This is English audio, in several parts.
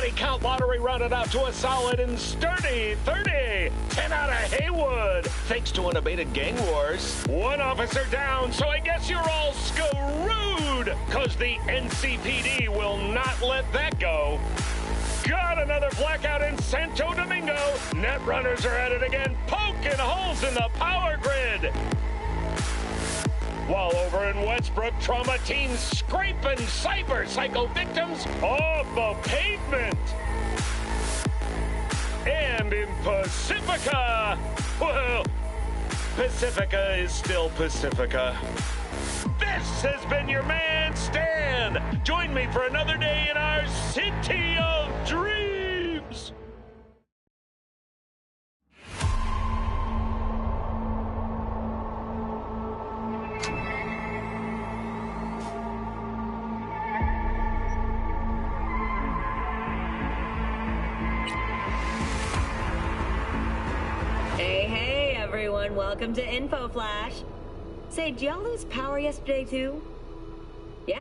Body count lottery rounded out to a solid and sturdy 30. 10 out of Haywood, thanks to unabated gang wars. One officer down, so I guess you're all screwed, cause the NCPD will not let that go. Got another blackout in Santo Domingo. Netrunners are at it again, poking holes in the power grid. While over in Westbrook, trauma teams scraping cyber psycho victims off the pavement. And in Pacifica, well, Pacifica is still Pacifica. This has been your man, Stan. Join me for another day in our city of dreams. Hey, everyone. Welcome to Info Flash. Say, did y'all lose power yesterday, too? Yeah?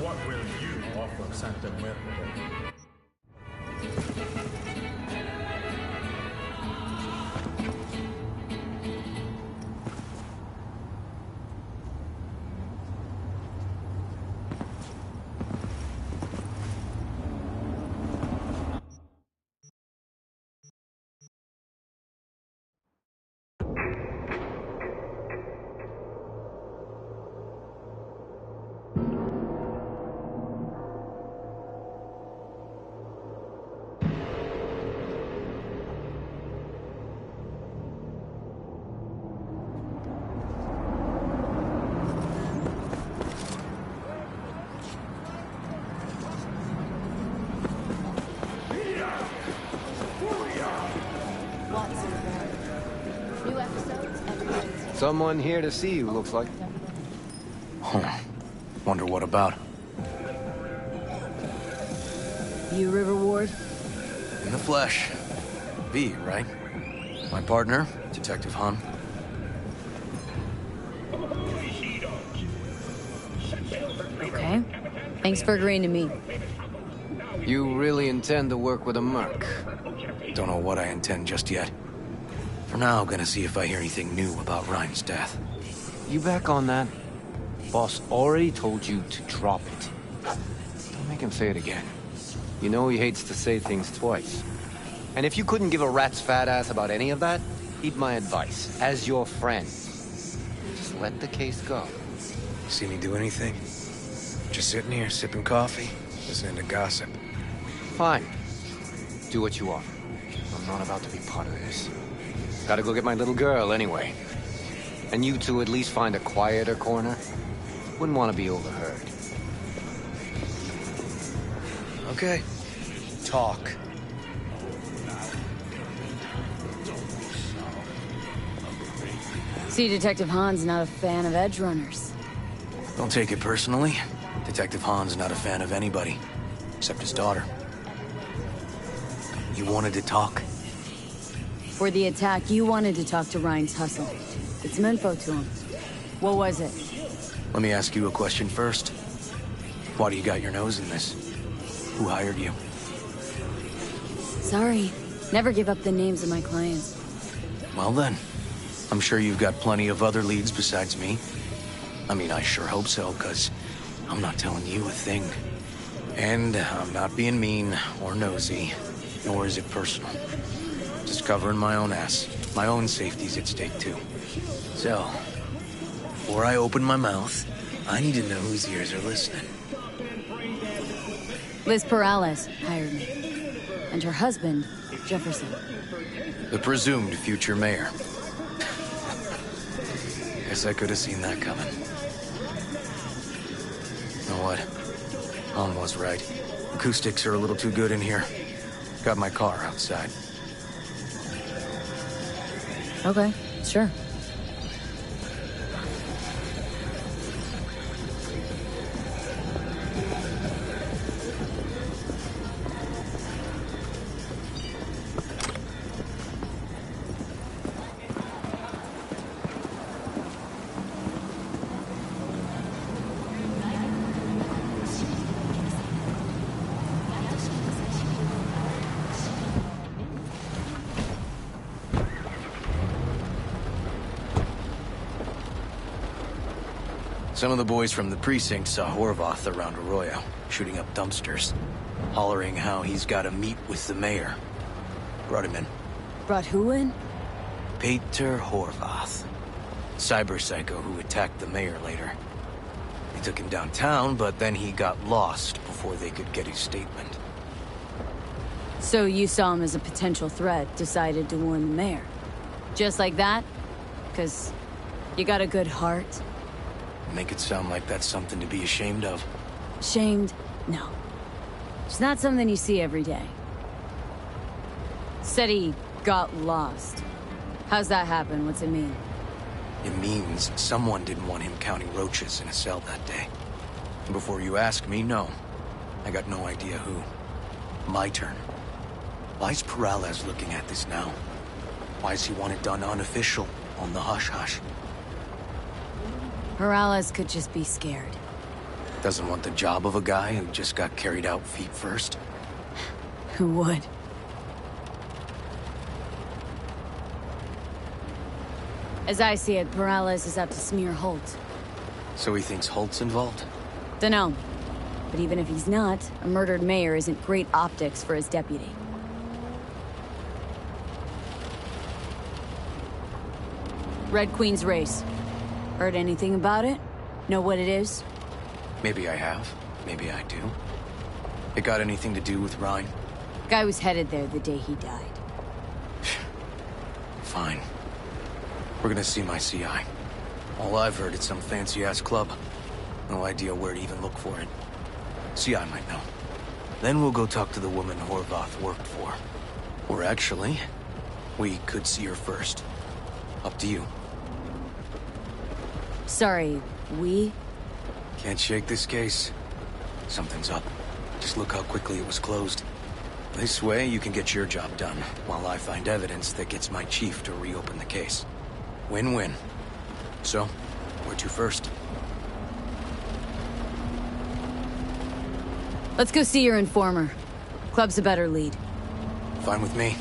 What will you offer Santa Muerte? Someone here to see you, looks like. Huh. Wonder what about. You River Ward? In the flesh. V, right? My partner, Detective Han. Okay. Thanks for agreeing to meet. You really intend to work with a merc? Don't know what I intend just yet. For now, gonna see if I hear anything new about Ryan's death. You back on that? Boss already told you to drop it. Don't make him say it again. You know he hates to say things twice. And if you couldn't give a rat's fat ass about any of that, heed my advice, as your friend. Just let the case go. See me do anything? Just sitting here, sipping coffee, listening to gossip. Fine. Do what you want. I'm not about to be part of this. Gotta go get my little girl anyway. And you two at least find a quieter corner. Wouldn't want to be overheard. Okay. Talk. See, Detective Han's not a fan of edge runners. Don't take it personally. Detective Han's not a fan of anybody, except his daughter. You wanted to talk? For the attack, you wanted to talk to Ryan's hustle. Get some info to him. What was it? Let me ask you a question first. Why do you got your nose in this? Who hired you? Sorry. Never give up the names of my clients. Well then, I'm sure you've got plenty of other leads besides me. I mean, I sure hope so, 'cause I'm not telling you a thing. And I'm not being mean or nosy, nor is it personal. Just covering my own ass. My own safety's at stake, too. So, before I open my mouth, I need to know whose ears are listening. Liz Perales hired me. And her husband, Jefferson. The presumed future mayor. Guess I could have seen that coming. You know what? Helen was right. Acoustics are a little too good in here. Got my car outside. Okay, sure. Some of the boys from the precinct saw Horvath around Arroyo, shooting up dumpsters, hollering how he's got to meet with the mayor. Brought him in. Brought who in? Peter Horvath. Cyber psycho who attacked the mayor later. They took him downtown, but then he got lost before they could get his statement. So you saw him as a potential threat, decided to warn the mayor. Just like that? 'Cause you got a good heart? Make it sound like that's something to be ashamed of. Shamed? No. It's not something you see every day. Said he got lost. How's that happen? What's it mean? It means someone didn't want him counting roaches in a cell that day. And before you ask me, no. I got no idea who. My turn. Why's Perales looking at this now? Why does he want it done unofficial, on the hush-hush? Perales could just be scared. Doesn't want the job of a guy who just got carried out feet first? Who would? As I see it, Perales is out to smear Holt. So he thinks Holt's involved? Dunno. But even if he's not, a murdered mayor isn't great optics for his deputy. Red Queen's race. Heard anything about it? Know what it is? Maybe I have. Maybe I do. It got anything to do with Rhine? Guy was headed there the day he died. Fine. We're gonna see my CI. All I've heard, it's some fancy-ass club. No idea where to even look for it. CI might know. Then we'll go talk to the woman Horvath worked for. Or actually, we could see her first. Up to you. Sorry, we? Can't shake this case. Something's up. Just look how quickly it was closed. This way, you can get your job done, while I find evidence that gets my chief to reopen the case. Win-win. So, where to first? Let's go see your informer. Club's a better lead. Fine with me.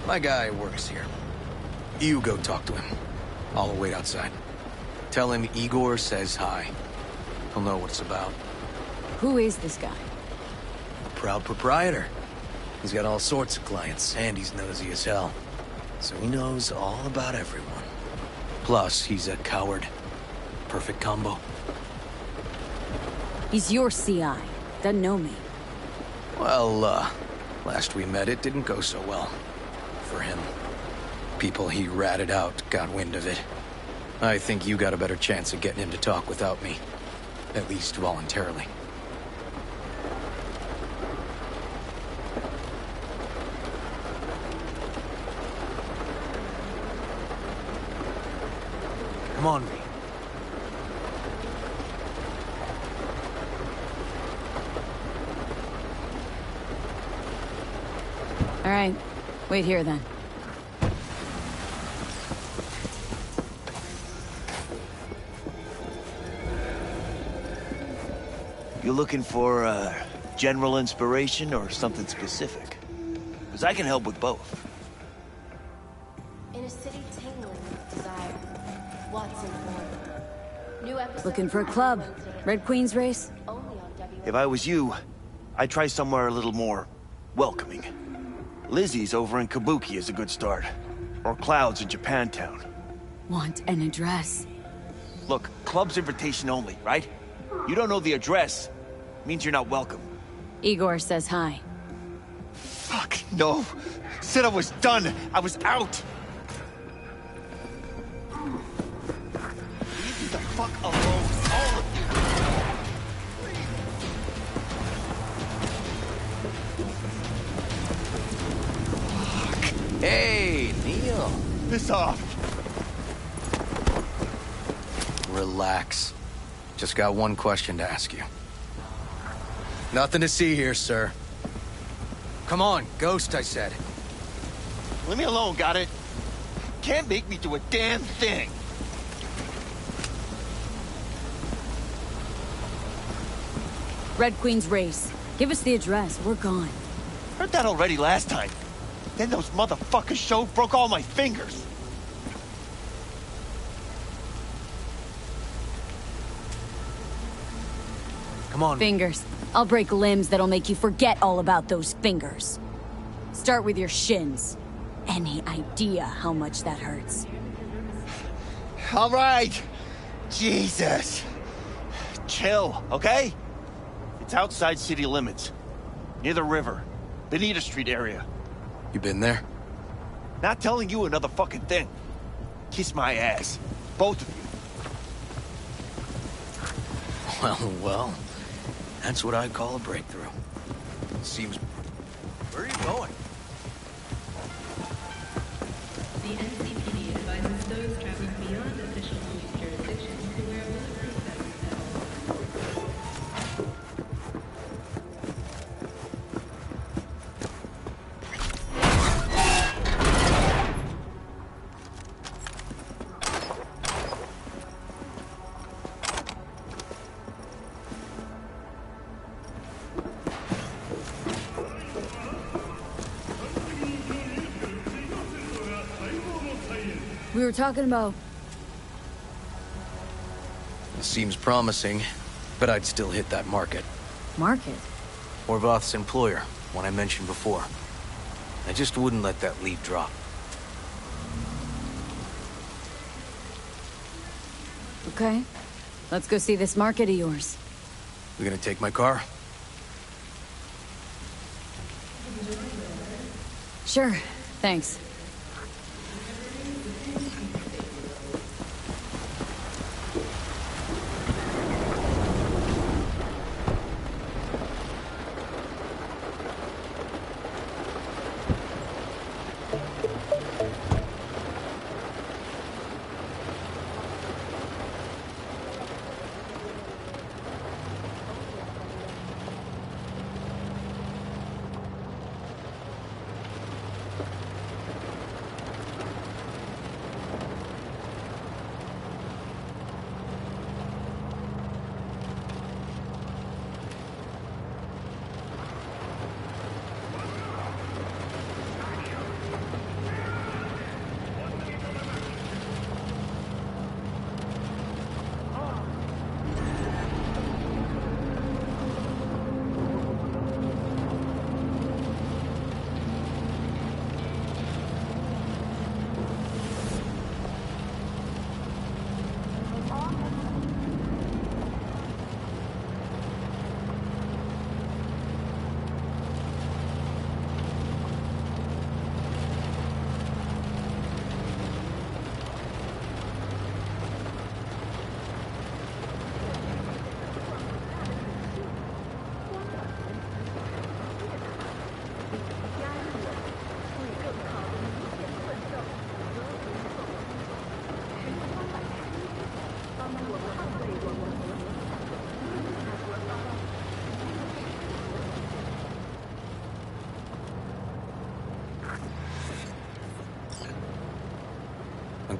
My guy works here. You go talk to him. I'll wait outside. Tell him Igor says hi. He'll know what it's about. Who is this guy? A proud proprietor. He's got all sorts of clients, and he's nosy as hell. So he knows all about everyone. Plus, he's a coward. Perfect combo. He's your CI. Doesn't know me. Well, last we met, it didn't go so well. For him. People he ratted out got wind of it. I think you got a better chance of getting him to talk without me. At least voluntarily. Come on, V. All right. Wait here, then. You looking for, general inspiration or something specific? Because I can help with both. In a city tingling with desire, Watson born. New episode Looking for a club. Red Queen's race? only on W. If I was you, I'd try somewhere a little more welcoming. Lizzie's over in Kabuki is a good start. Or Cloud's in Japantown. Want an address. Look, club's invitation only, right? You don't know the address. Means you're not welcome. Igor says hi. Fuck, no. Said I was done. I was out. Leave me the fuck alone, all of you. Hey, Neil. Piss off. Relax. Just got one question to ask you. Nothing to see here, sir. Come on, Ghost, I said. Leave me alone, got it? Can't make me do a damn thing. Red Queen's race. Give us the address. We're gone. Heard that already last time. Then those motherfuckers showed, broke all my fingers. Come on. Fingers. I'll break limbs that'll make you forget all about those fingers. Start with your shins. Any idea how much that hurts? All right. Jesus. Chill, okay? It's outside city limits. Near the river. Benita Street area. You been there? Not telling you another fucking thing. Kiss my ass. Both of you. Well. That's what I call a breakthrough. Seems... Where are you going? The NCPD advises those traveling beyond official police jurisdiction to wear bulletproof vests at all times. We were talking about... Seems promising, but I'd still hit that market. market. Horvath's employer, one I mentioned before. I just wouldn't let that lead drop. Okay. Let's go see this market of yours. You gonna take my car? Sure. Thanks.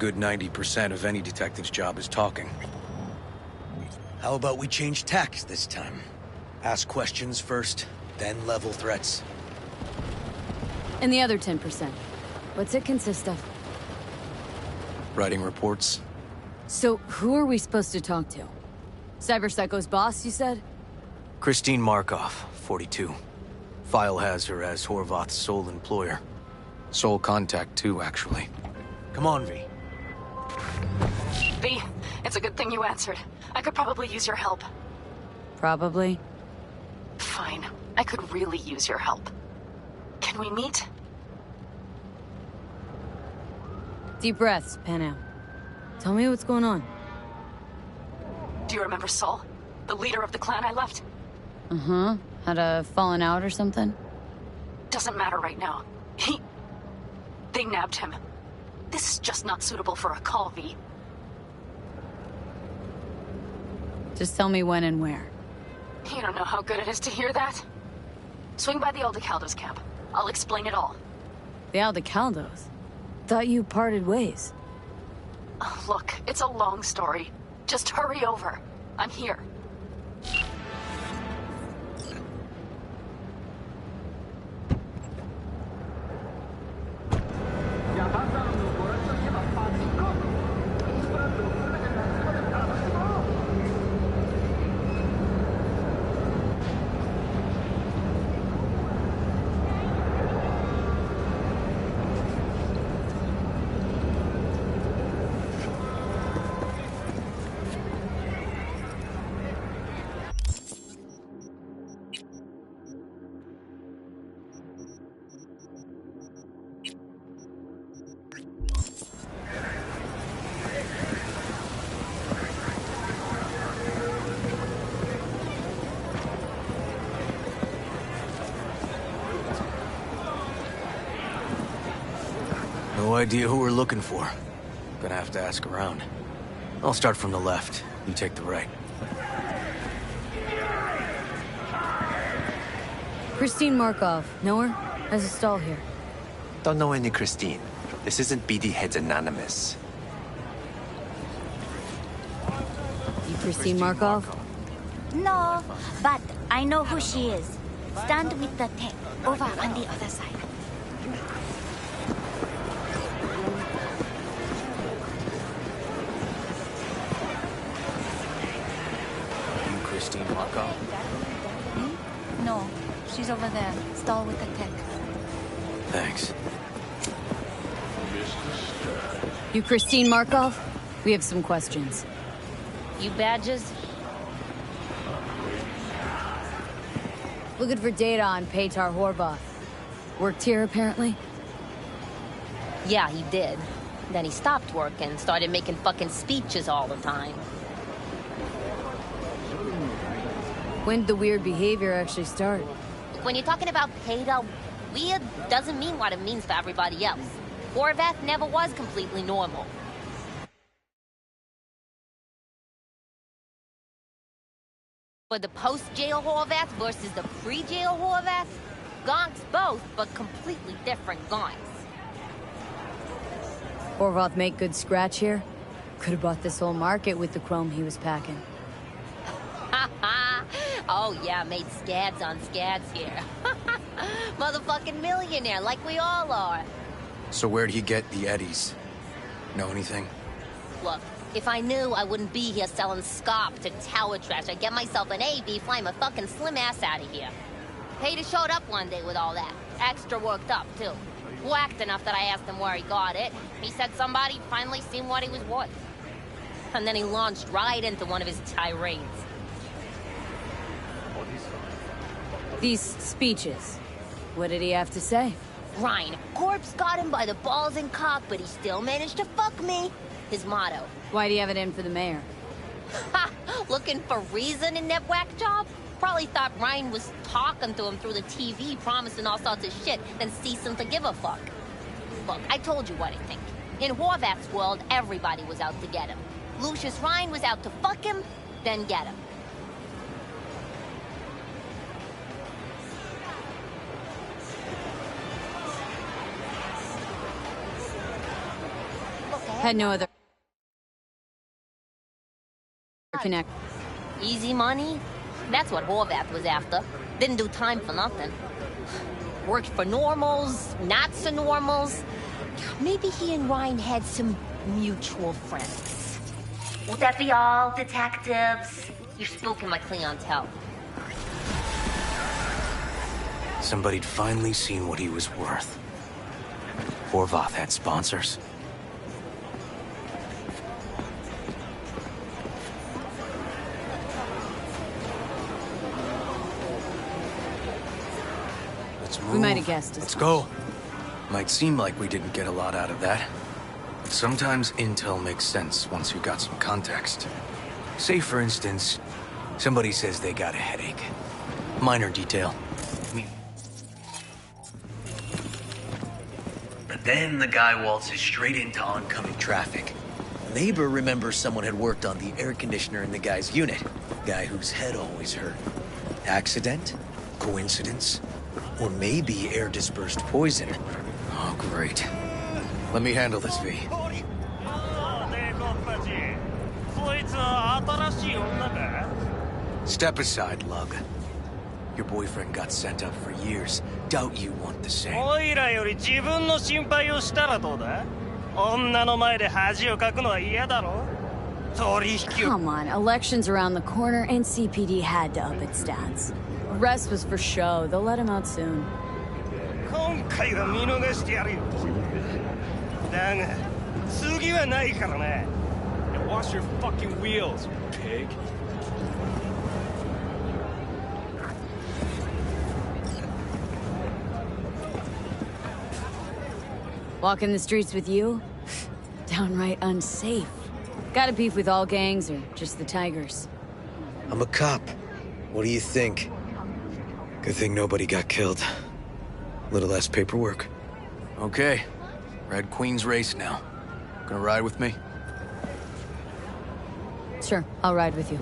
good 90% of any detective's job is talking. How about we change tacks this time? Ask questions first, then level threats. And the other 10%? What's it consist of? Writing reports. So, who are we supposed to talk to? Cyberpsycho's boss, you said? Christine Markov, 42. File has her as Horvath's sole employer. Sole contact, too, actually. Come on, V. V, it's a good thing you answered. I could probably use your help. Probably. Fine. I could really use your help. Can we meet? Deep breaths, pan out. Tell me what's going on. Do you remember Saul? The leader of the clan I left? Uh-huh. Had a fallen out or something? Doesn't matter right now. They nabbed him. This is just not suitable for a call, V. Just tell me when and where. You don't know how good it is to hear that. Swing by the Aldecaldos camp. I'll explain it all. The Aldecaldos? Thought you parted ways. Oh, look, it's a long story. Just hurry over. I'm here. No idea who we're looking for. Gonna have to ask around. I'll start from the left. You take the right. Christine Markov. Know her? Has a stall here. Don't know any Christine. This isn't BD Heads Anonymous. You Christine Markov? No, but I know who she is. Stand with the tech, over on the other side. You Christine Markov? No, she's over there, stall with the tech. Thanks. You Christine Markov? We have some questions. You badges? Looking for data on Petar Horvath. Worked here, apparently? Yeah, he did. Then he stopped working, started making fucking speeches all the time. When did the weird behavior actually start? When you're talking about Petar, weird doesn't mean what it means for everybody else. Horvath never was completely normal. For the post-jail Horvath versus the pre-jail Horvath, gonks both, but completely different gonks. Horvath make good scratch here? Could have bought this whole market with the chrome he was packing. Oh yeah, made scads on scads here. Motherfucking millionaire, like we all are. So where'd he get the eddies? Know anything? Look, if I knew, I wouldn't be here selling scop to tower trash. I'd get myself an AV, fly my fucking slim ass out of here. Peter showed up one day with all that. Extra worked up, too. Whacked enough that I asked him where he got it. He said somebody finally seen what he was worth. And then he launched right into one of his tirades. These speeches. What did he have to say? Ryan, Corpse got him by the balls and cock, but he still managed to fuck me. His motto. Why'd he have it in for the mayor? Ha! Looking for reason in that whack job? Probably thought Ryan was talking to him through the TV, promising all sorts of shit, then ceasing to give a fuck. Look, I told you what I think. In Horvath's world, everybody was out to get him. Lucius Ryan was out to fuck him, then get him. Look, Had no other connect. Easy money? That's what Horvath was after. Didn't do time for nothing. Worked for normals, not so normals. Maybe he and Ryan had some mutual friends. Would that be all, detectives? You're spooking my clientele. Somebody'd finally seen what he was worth. Horvath had sponsors. Let's move. We might have guessed as Let's much. go. Might seem like we didn't get a lot out of that. But sometimes intel makes sense once you got some context. Say, for instance, somebody says they got a headache. Minor detail. But then the guy waltzes straight into oncoming traffic. A neighbor remembers someone had worked on the air conditioner in the guy's unit. Guy whose head always hurt. Accident? Coincidence? Or maybe air-dispersed poison. Oh, great. Let me handle this, V. Step aside, Lug. Your boyfriend got sent up for years. Doubt you want the same. おいらより自分の心配をしたらどうだ？女の前で恥をかくのは嫌だろ？取引を。 Come on, elections around the corner, and CPD had to up its stats. Rest was for show. They'll let him out soon. 今回は見逃してやるよ。だが次はないからな。And wash your fucking wheels, pig. Walking the streets with you? Downright unsafe. Got a beef with all gangs or just the Tigers? I'm a cop. What do you think? Good thing nobody got killed. Little less paperwork. Okay. Red Queen's race now. Gonna ride with me? Sure, I'll ride with you.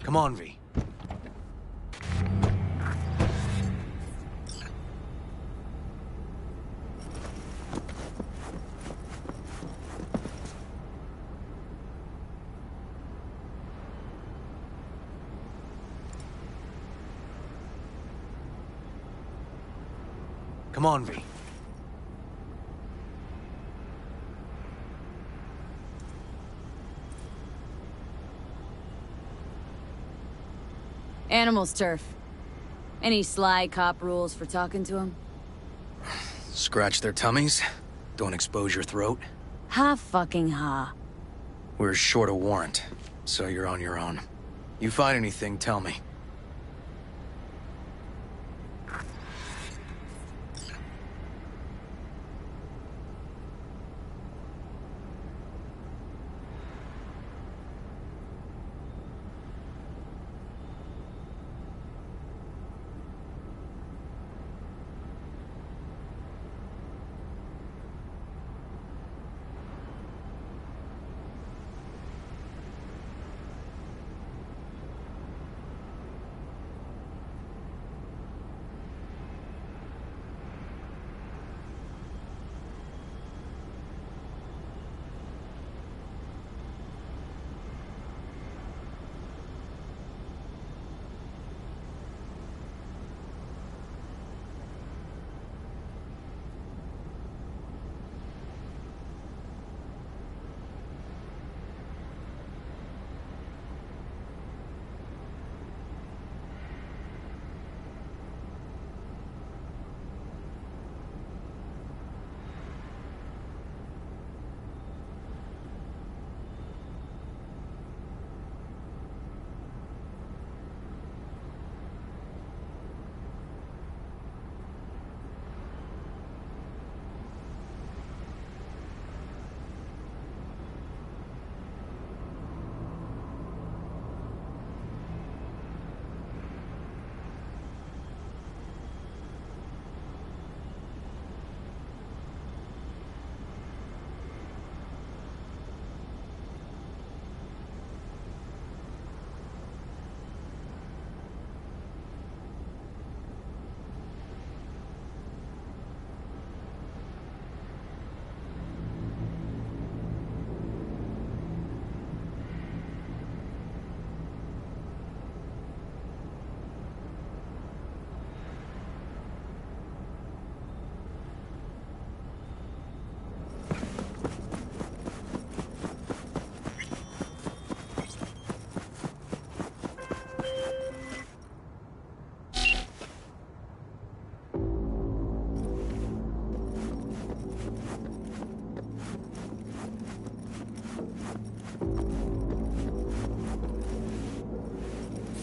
Come on, V. Come on, V. Animals turf. Any sly cop rules for talking to him? Scratch their tummies. Don't expose your throat. Ha fucking ha. We're short a warrant, so you're on your own. You find anything, tell me.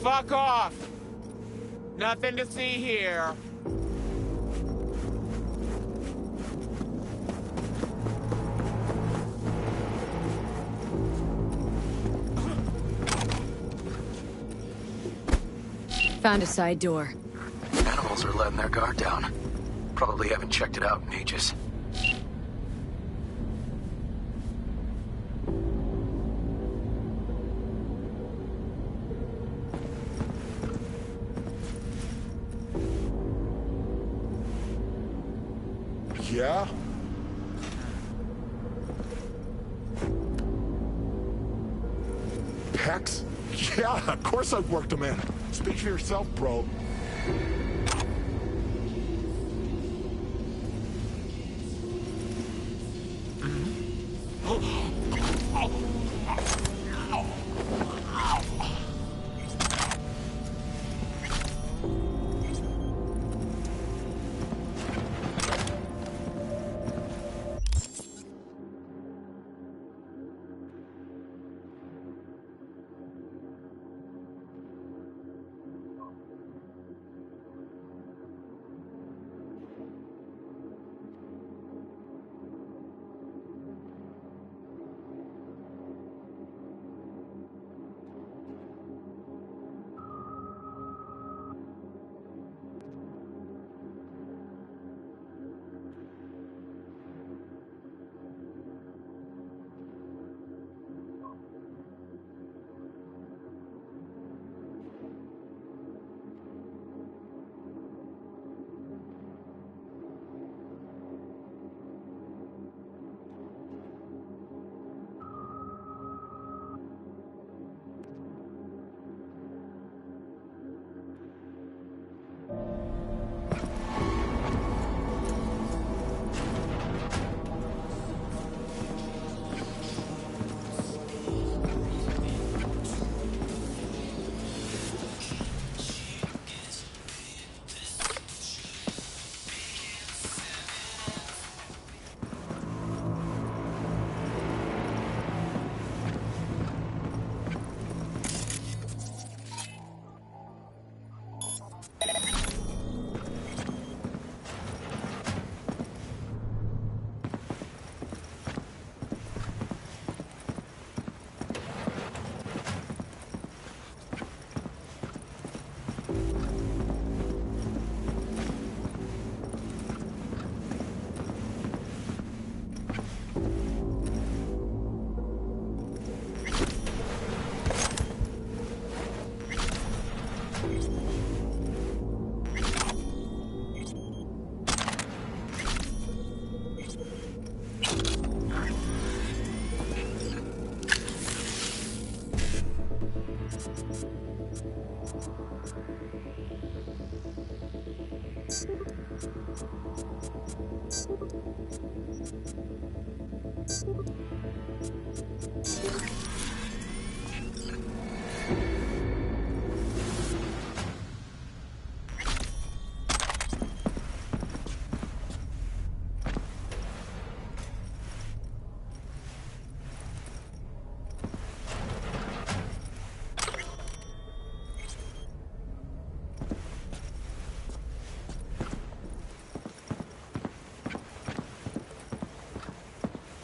Fuck off! Nothing to see here. Found a side door. Animals are letting their guard down. Probably haven't checked it out in ages. Yeah? Hex? Yeah, of course I've worked them in. Speak for yourself, bro.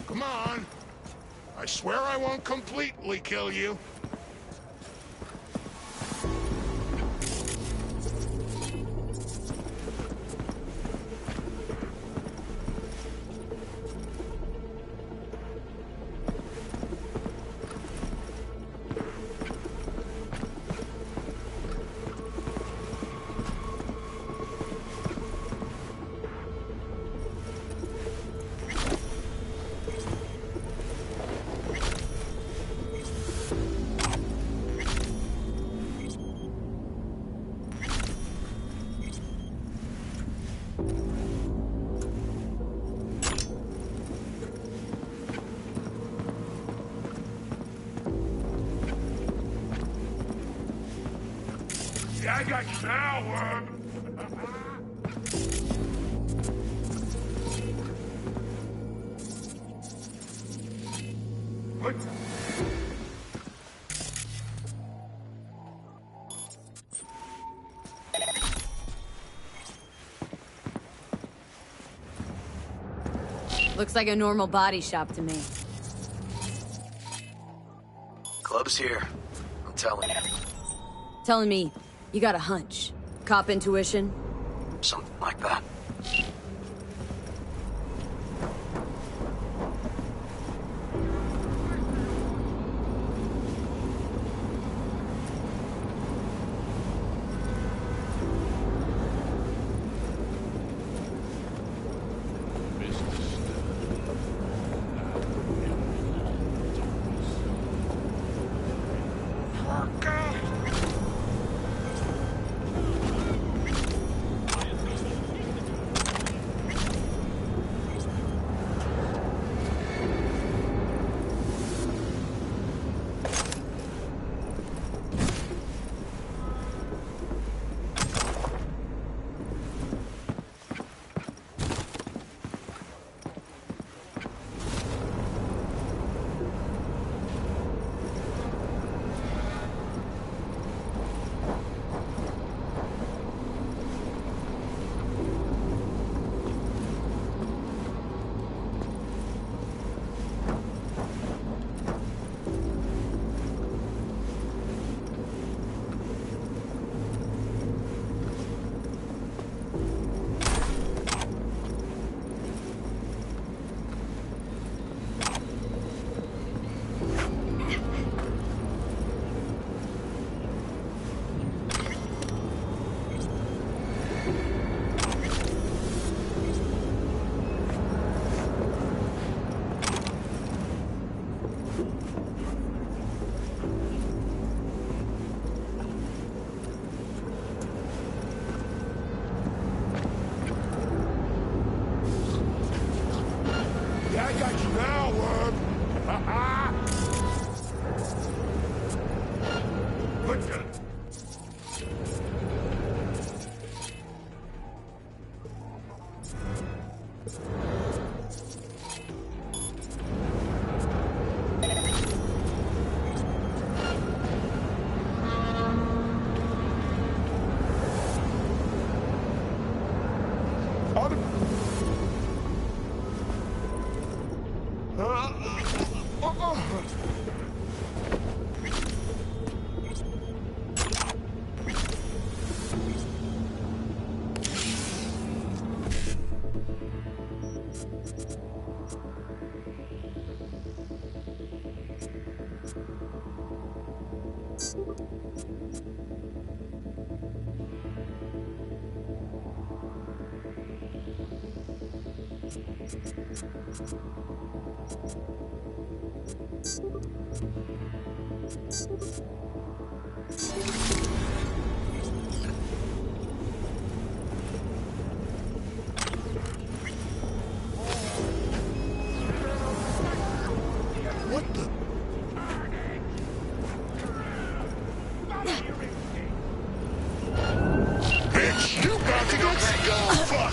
Come on. I swear I won't completely kill you. I got sour. Looks like a normal body shop to me. Club's here. I'm telling you. Telling me you got a hunch. Cop intuition? Something like that.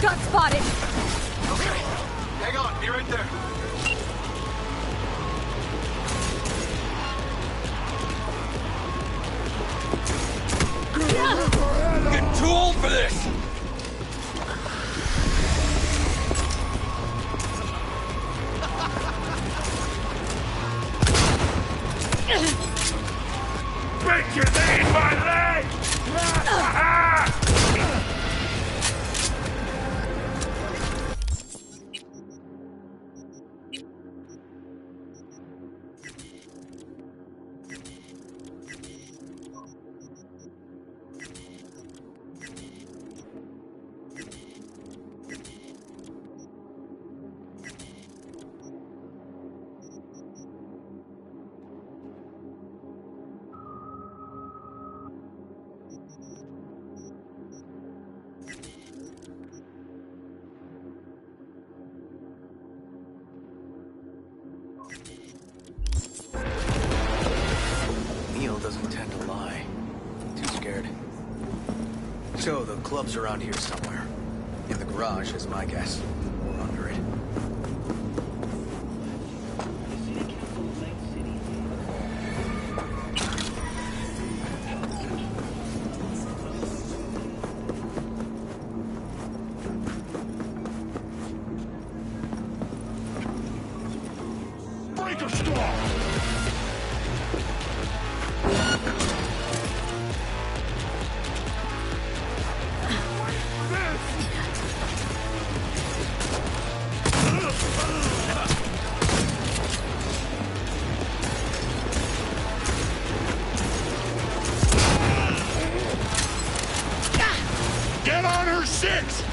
Got spotted! Okay, hang on, be right there. I'm getting too old for this! Break your knee, my leg! Neil doesn't tend to lie. Too scared. So the club's around here somewhere. In the garage is my guess. Or under it. to stall! Get on her six!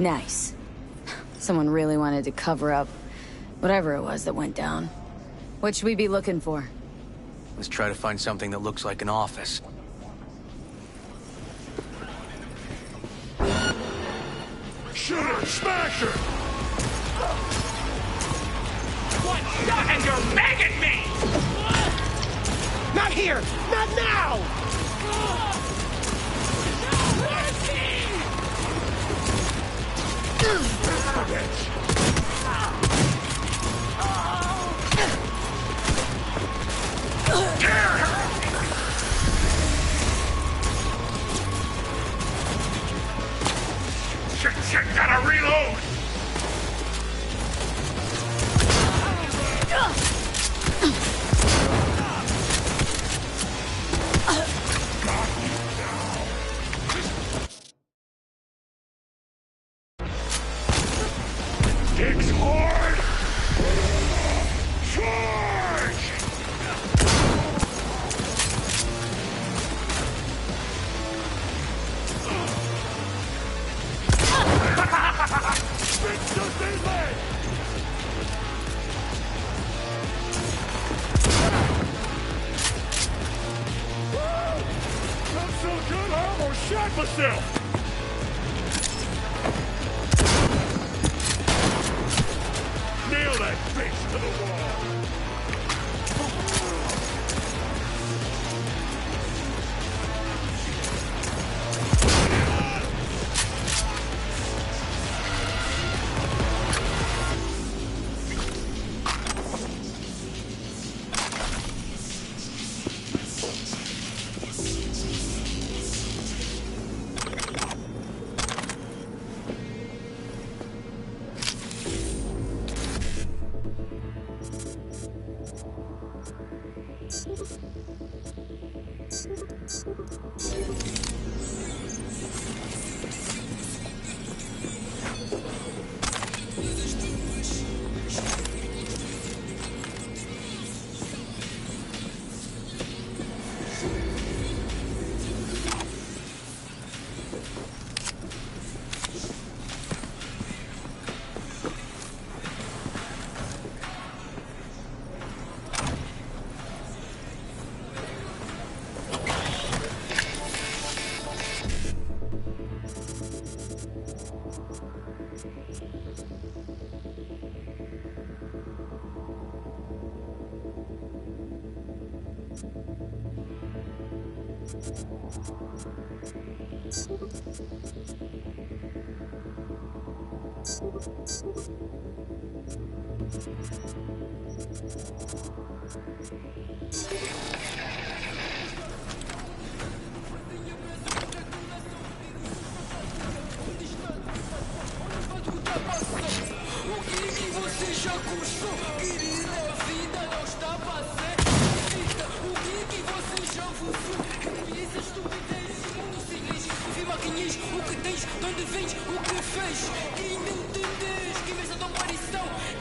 Nice. Someone really wanted to cover up whatever it was that went down. What should we be looking for? Let's try to find something that looks like an office. Shoot her! Smash her! What shot and you're begging me? Not here! Not now! Shit, gotta reload! Kicks hard! Charge! Bitch, just his leg! Not so good, I almost shot myself! Nail that bitch to the wall!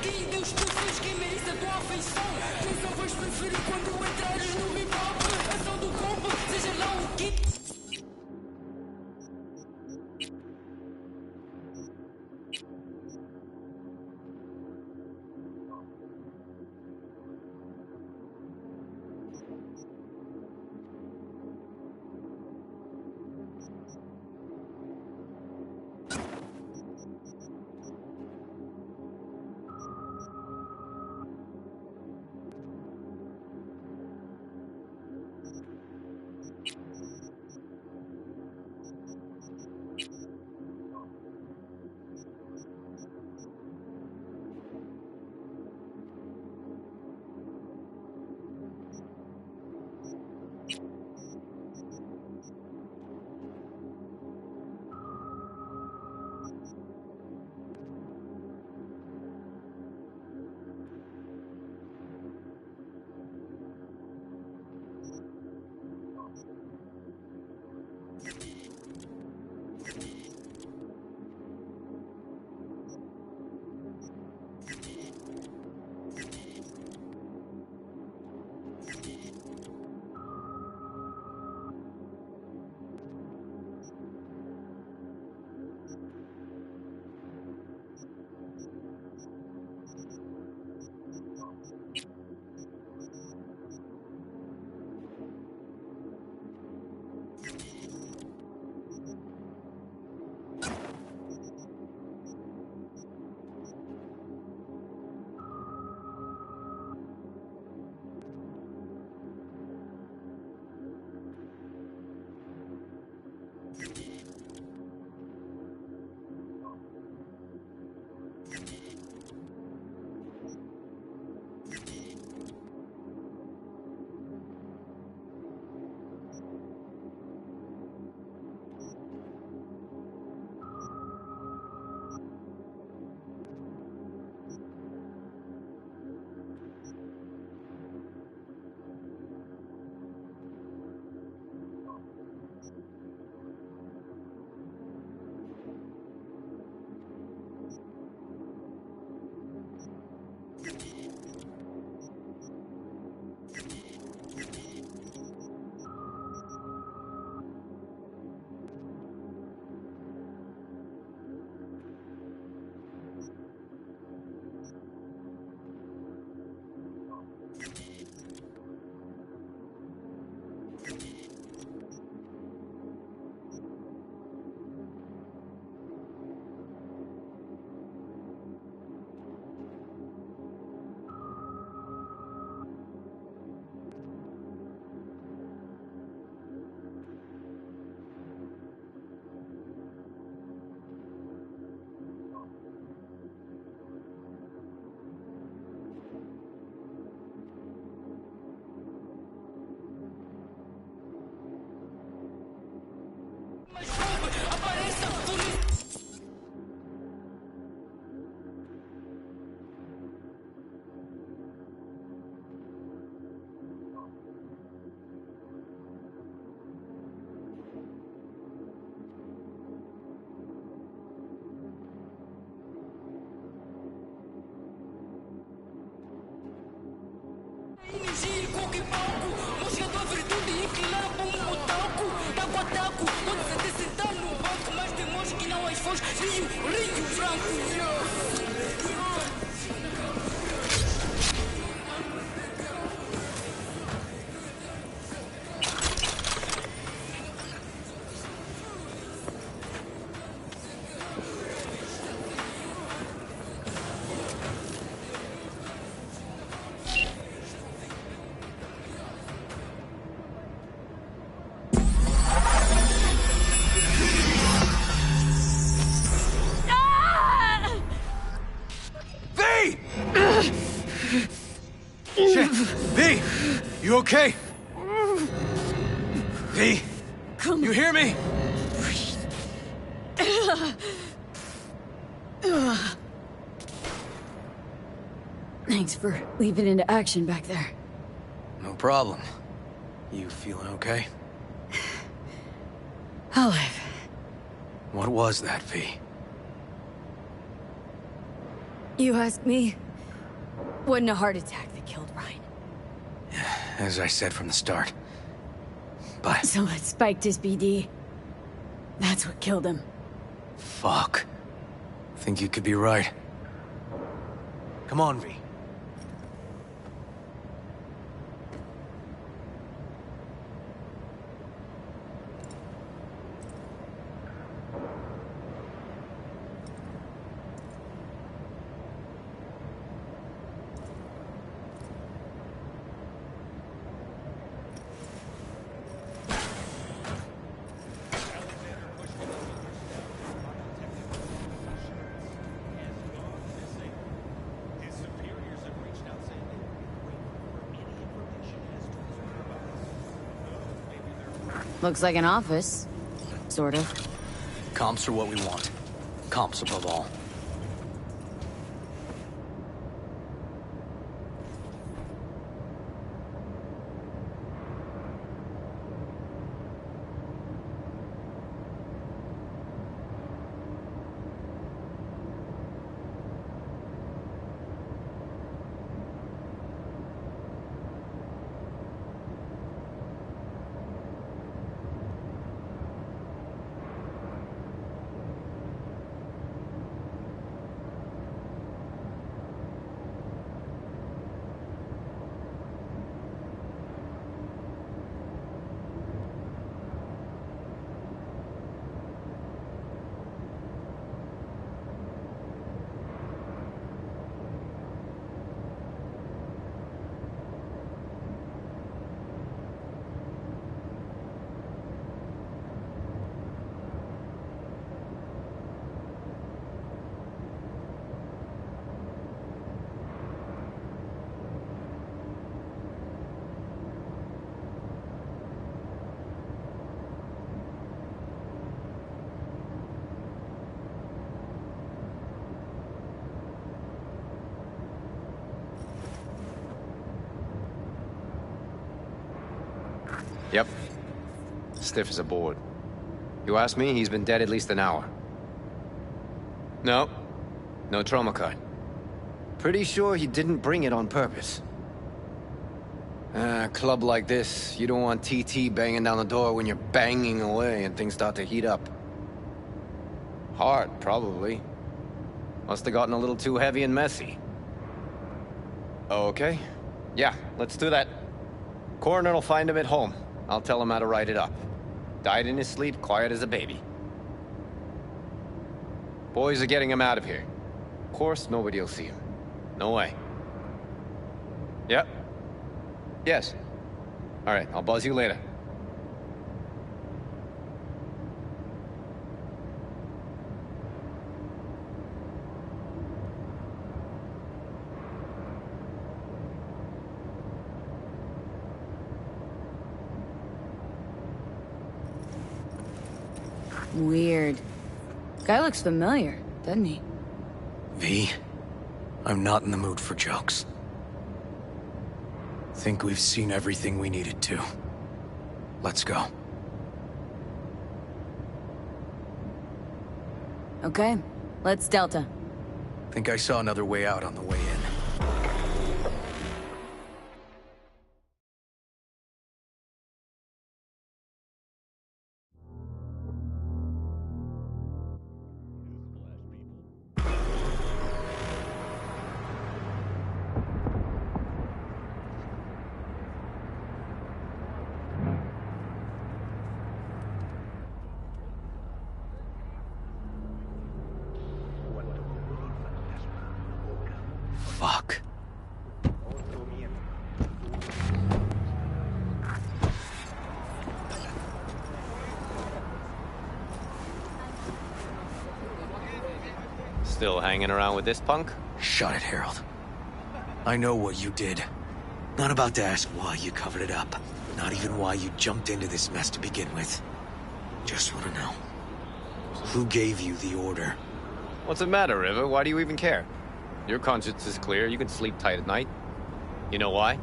Quem deu estupidez, Shit! V! You okay? V! You hear me? Thanks for leaping into action back there. No problem. You feeling okay? I'll live. What was that, V? You asked me? Wasn't a heart attack that killed Ryan. As I said from the start. But... So it spiked his BD. That's what killed him. Fuck. Think you could be right. Come on, V. Looks like an office. Sort of. Comps are what we want. Comps above all. Yep. Stiff as a board. You ask me, he's been dead at least an hour. No. No trauma card. Pretty sure he didn't bring it on purpose. A club like this, you don't want TT banging down the door when you're banging away and things start to heat up. Heart, probably. Must have gotten a little too heavy and messy. Okay. Yeah, let's do that. Coroner will find him at home. I'll tell him how to write it up. Died in his sleep, quiet as a baby. Boys are getting him out of here. Of course, nobody will see him. No way. Yep. Yes. All right, I'll buzz you later. Weird. Guy looks familiar, doesn't he? V, I'm not in the mood for jokes. Think we've seen everything we needed to. Let's go. Okay, let's Delta. Think I saw another way out on the way in. Still hanging around with this punk? Shut it, Harold. I know what you did. Not about to ask why you covered it up. Not even why you jumped into this mess to begin with. Just want to know. Who gave you the order? What's the matter, River? Why do you even care? Your conscience is clear. You can sleep tight at night. You know why?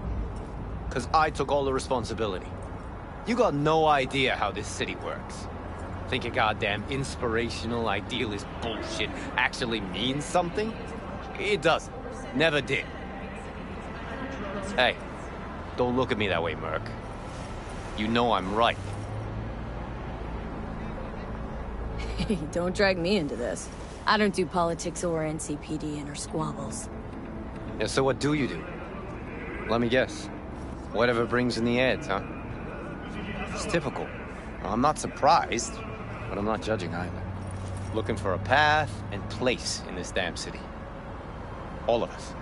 Because I took all the responsibility. You got no idea how this city works. Think a goddamn inspirational, idealist bullshit actually means something? It doesn't. Never did. Hey, don't look at me that way, Merc. You know I'm right. Hey, don't drag me into this. I don't do politics or NCPD and her squabbles. Yeah, so what do you do? Let me guess. Whatever brings in the ads, huh? It's typical. I'm not surprised, but I'm not judging either. Looking for a path and place in this damn city. All of us.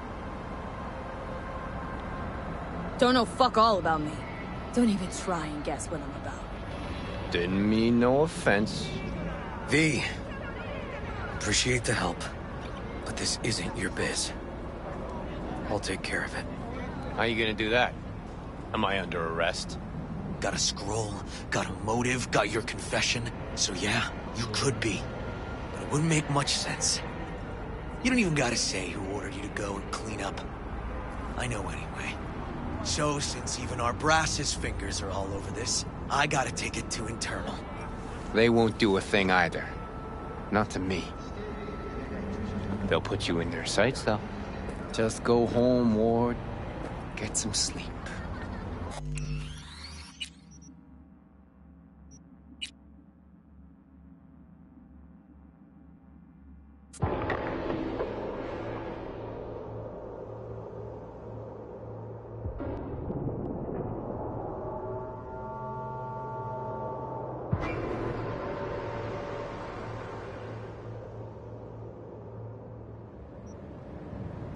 Don't know fuck all about me. Don't even try and guess what I'm about. Didn't mean no offense. V. Appreciate the help, but this isn't your biz. I'll take care of it. How you gonna do that? Am I under arrest? Got a scroll, got a motive, got your confession. So yeah, you could be. But it wouldn't make much sense. You don't even gotta say who ordered you to go and clean up. I know anyway. So since even our brass's fingers are all over this, I gotta take it to internal. They won't do a thing either. Not to me. They'll put you in their sights, though. Just go home, Ward. Get some sleep.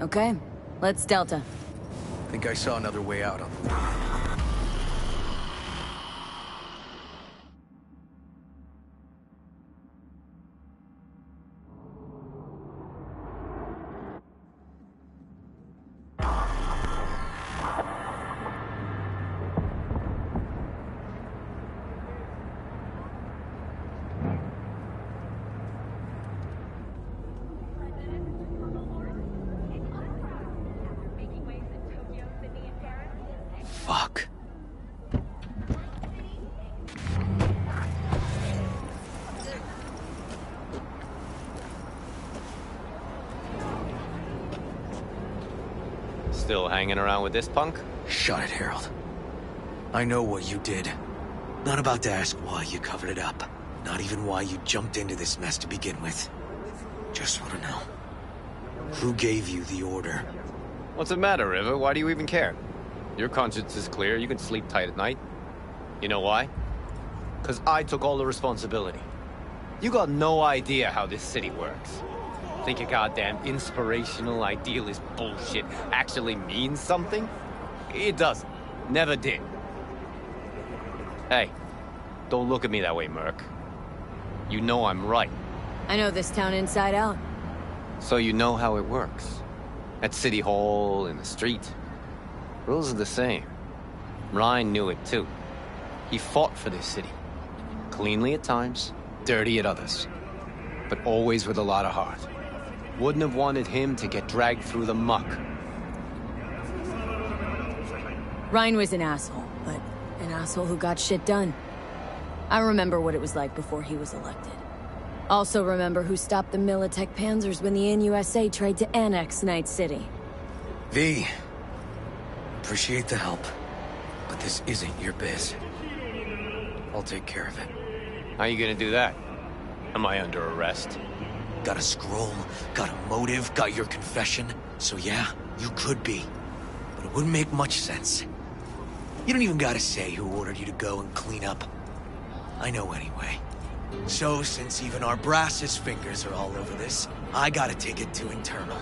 Okay, let's Delta. Think I saw another way out on the way. Fuck. Still hanging around with this punk? Shut it, Harold. I know what you did. Not about to ask why you covered it up. Not even why you jumped into this mess to begin with. Just want to know. Who gave you the order? What's the matter, River? Why do you even care? Your conscience is clear. You can sleep tight at night. You know why? Because I took all the responsibility. You got no idea how this city works. Think a goddamn inspirational, idealist bullshit actually means something? It doesn't. Never did. Hey, don't look at me that way, Merc. You know I'm right. I know this town inside out. So you know how it works. At City Hall, in the street. Rules are the same. Ryan knew it too. He fought for this city. Cleanly at times, dirty at others. But always with a lot of heart. Wouldn't have wanted him to get dragged through the muck. Ryan was an asshole, but an asshole who got shit done. I remember what it was like before he was elected. Also remember who stopped the Militech Panzers when the NUSA tried to annex Night City. V. Appreciate the help, but this isn't your biz. I'll take care of it. How you gonna do that? Am I under arrest? Got a scroll, got a motive, got your confession. So yeah, you could be. But it wouldn't make much sense. You don't even gotta say who ordered you to go and clean up. I know anyway. So since even our brass's fingers are all over this, I gotta take it to internal.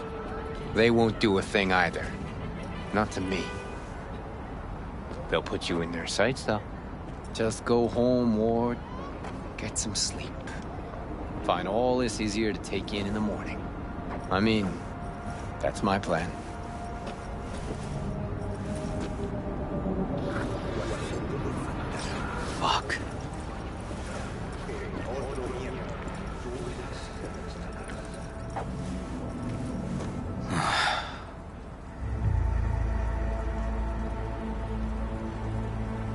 They won't do a thing either. Not to me. They'll put you in their sights, though. Just go home, Ward. Get some sleep. Find all this easier to take in the morning. I mean, that's my plan. Fuck.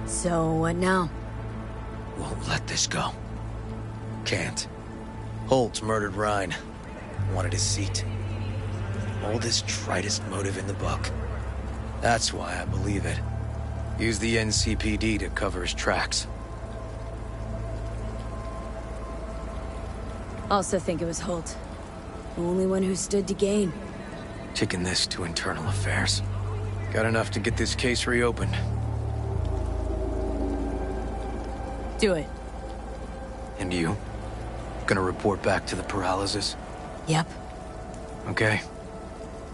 So, what now? Won't let this go. Can't. Holtz murdered Rhine. Wanted his seat. Oldest, tritest motive in the book. That's why I believe it. Use the NCPD to cover his tracks. Also think it was Holt. The only one who stood to gain. Kicking this to internal affairs. Got enough to get this case reopened. Do it. And you? Gonna report back to the paralysis? Yep. Okay.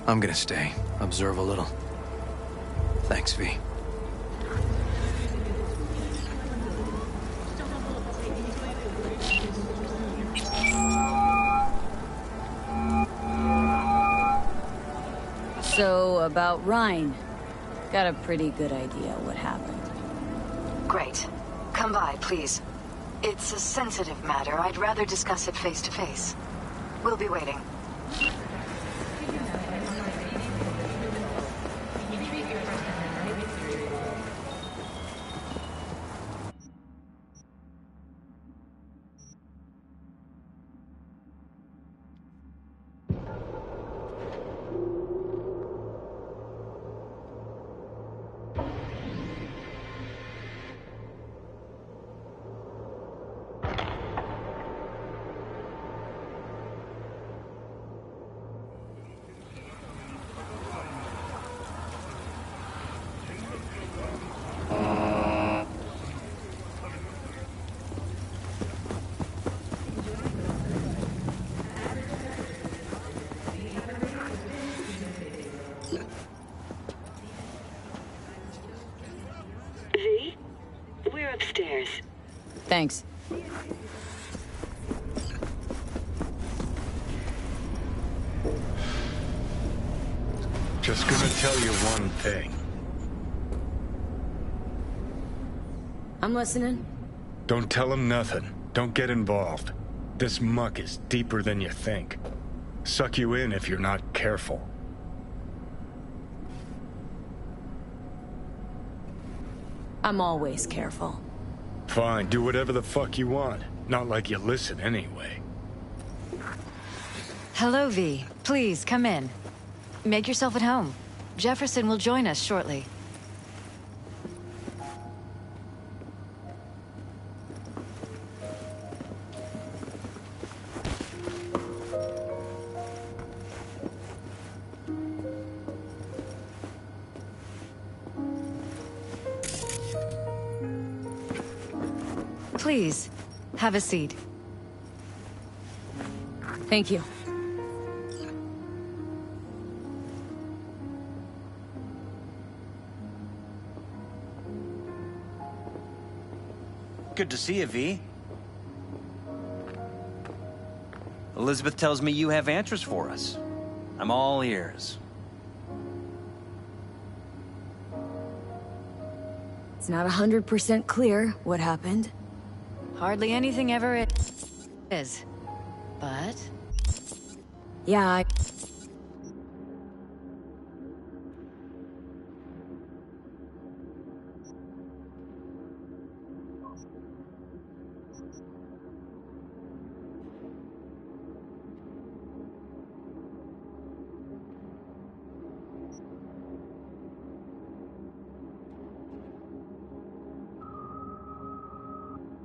I'm gonna stay. Observe a little. Thanks, V. So, about Rhine. Got a pretty good idea what happened. Great. Come by, please. It's a sensitive matter. I'd rather discuss it face to face. We'll be waiting. V? We're upstairs. Thanks. Just gonna tell you one thing. I'm listening. Don't tell him nothing. Don't get involved. This muck is deeper than you think. Suck you in if you're not careful. I'm always careful. Fine, do whatever the fuck you want. Not like you listen anyway. Hello, V. Please, come in. Make yourself at home. Jefferson will join us shortly. Please, have a seat. Thank you. Good to see you, V. Elizabeth tells me you have answers for us. I'm all ears. It's not 100% clear what happened. Hardly anything ever is. But... Yeah, I...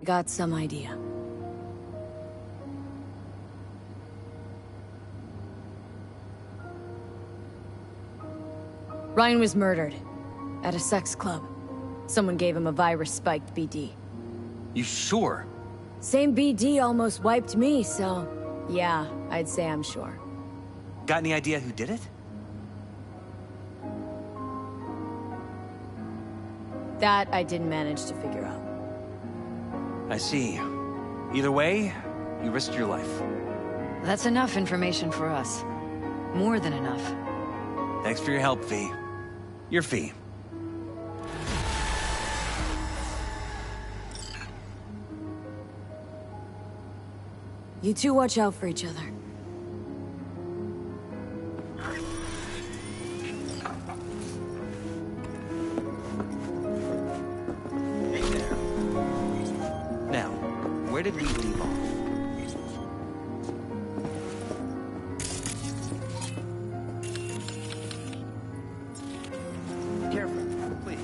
got some idea. Ryan was murdered. At a sex club. Someone gave him a virus-spiked BD. You sure? Same BD almost wiped me, so... yeah, I'd say I'm sure. Got any idea who did it? That I didn't manage to figure out. I see. Either way, you risked your life. That's enough information for us. More than enough. Thanks for your help, V. Your fee. You two watch out for each other. Hey there. Now, where did we leave off? Careful, please.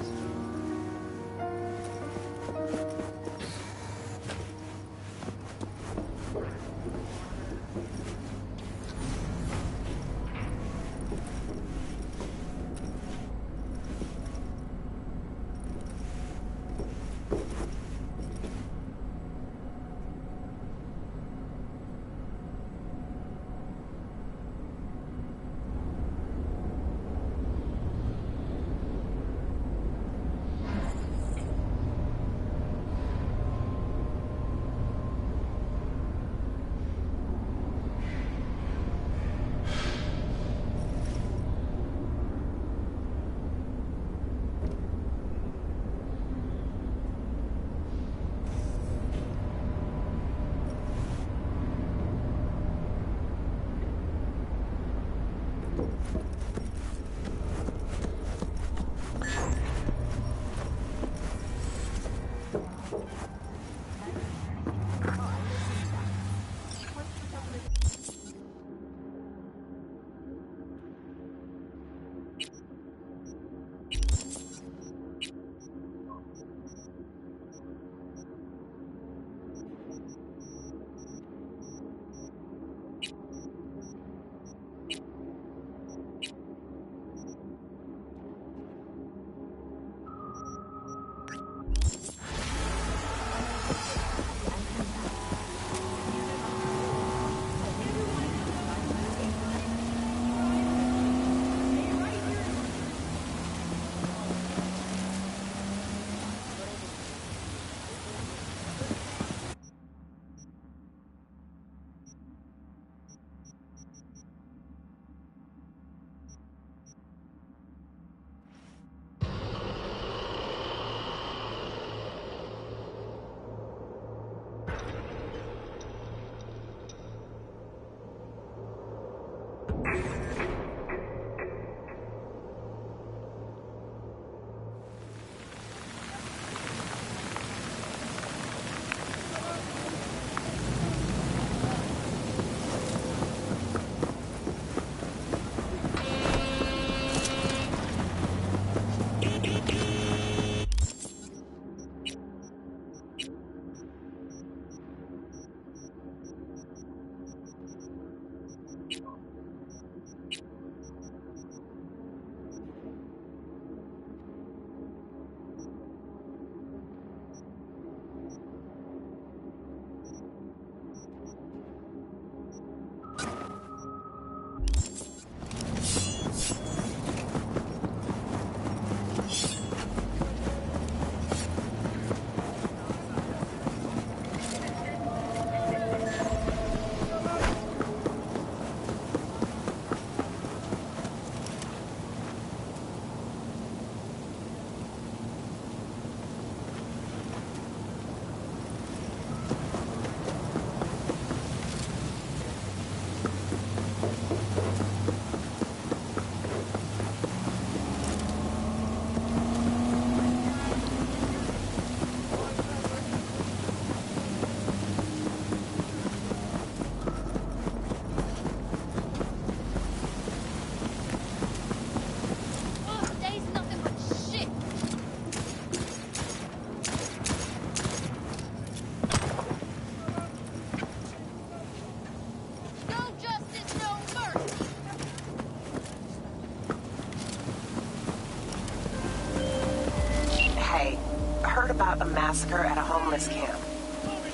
A massacre at a homeless camp.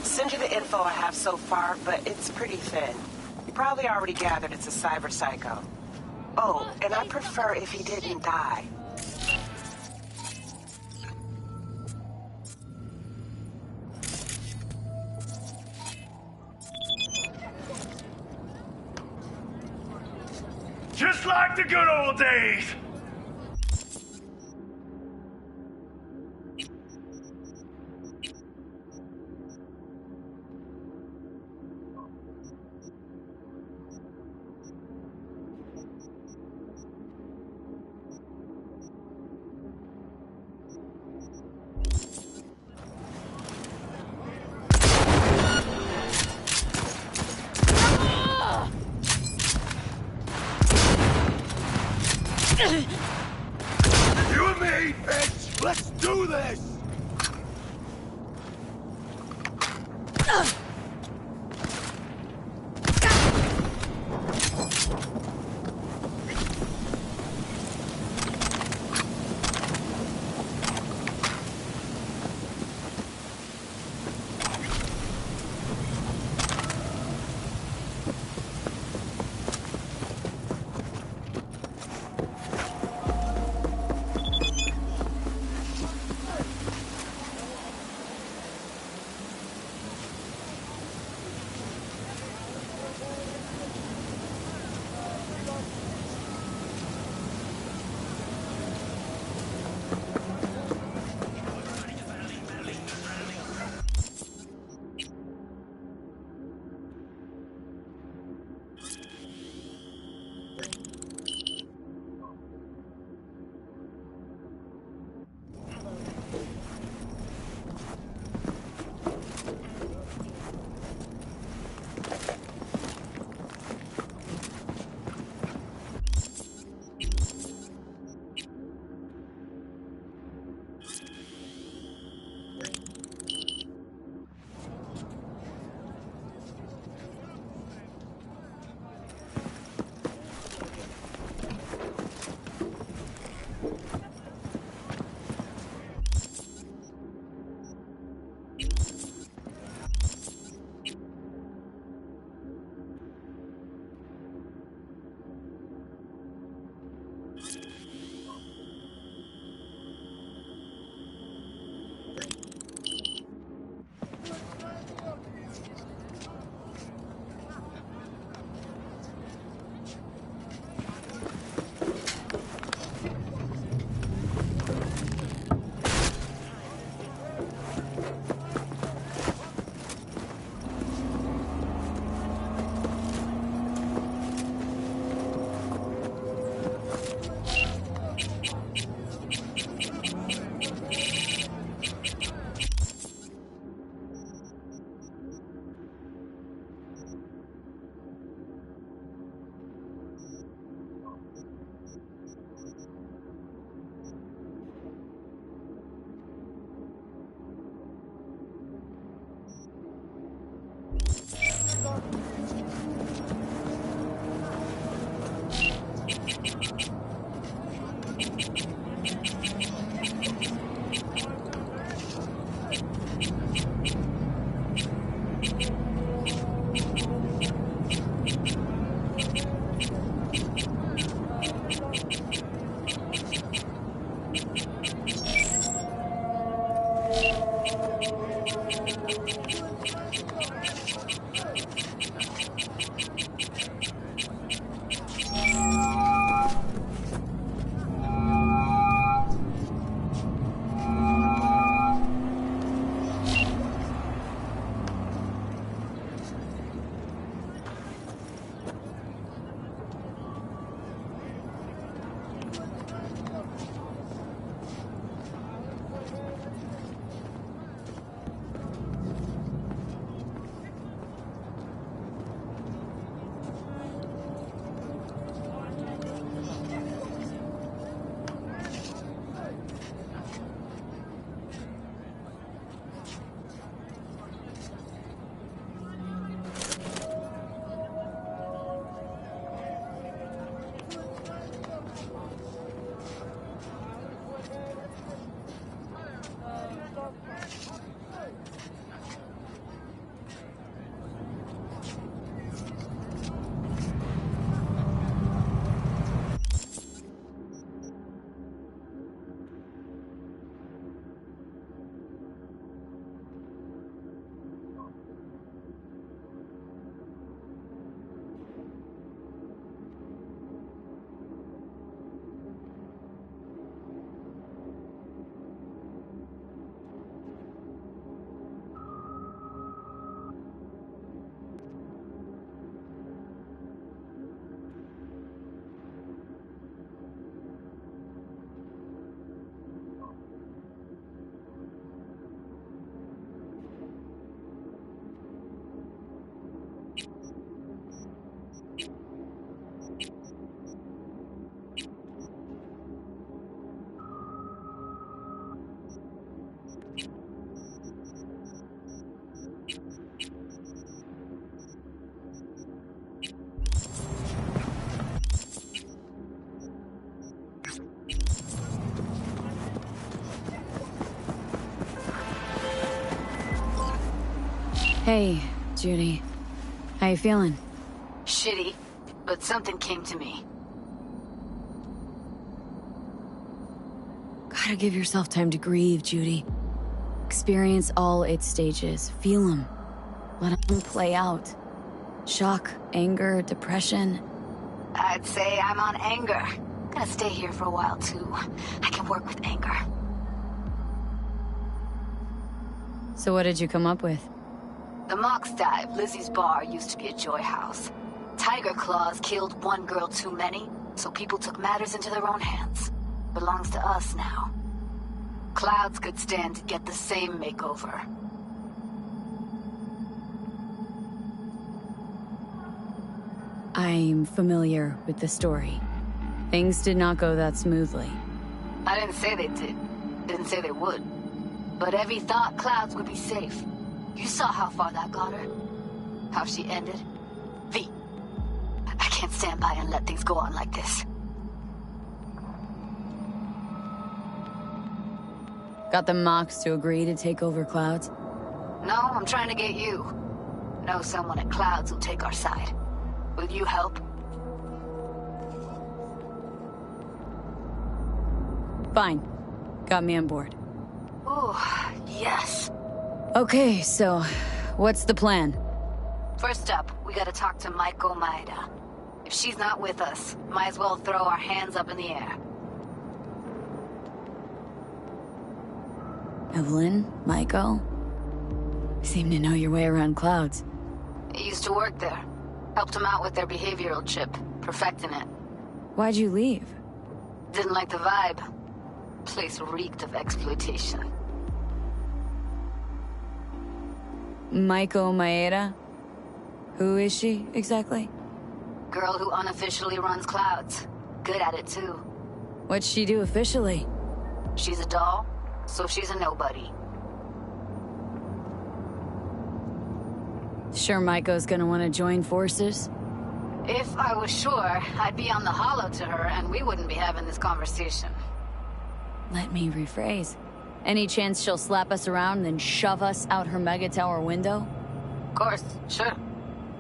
Send you the info I have so far, but it's pretty thin. You probably already gathered it's a cyber psycho. Oh, and I prefer if he didn't die. the good old days! You and me, bitch! Let's do this! Hey, Judy. How you feeling? Shitty, but something came to me. Gotta give yourself time to grieve, Judy. Experience all its stages. Feel them. Let them play out. Shock, anger, depression. I'd say I'm on anger. Gonna stay here for a while, too. I can work with anger. So what did you come up with? The Mox Dive, Lizzie's bar, used to be a joy house. Tiger Claws killed one girl too many, so people took matters into their own hands. Belongs to us now. Clouds could stand to get the same makeover. I'm familiar with the story. Things did not go that smoothly. I didn't say they did. Didn't say they would. But Evie thought Clouds would be safe. You saw how far that got her. How she ended. V, I can't stand by and let things go on like this. Got the Mox to agree to take over Clouds? No, I'm trying to get you. Know someone at Clouds who'll take our side. Will you help? Fine. Got me on board. Ooh, yes. Okay, so what's the plan? First up, we gotta talk to Maiko Maeda. If she's not with us, might as well throw our hands up in the air. Evelyn? Maiko? Seem to know your way around Clouds. I used to work there. Helped them out with their behavioral chip, perfecting it. Why'd you leave? Didn't like the vibe. Place reeked of exploitation. Maiko Maeda? Who is she, exactly? Girl who unofficially runs Clouds. Good at it, too. What'd she do officially? She's a doll, so she's a nobody. Sure Maiko's gonna want to join forces? If I was sure, I'd be on the hollow to her and we wouldn't be having this conversation. Let me rephrase. Any chance she'll slap us around and then shove us out her mega tower window? Of course, sure.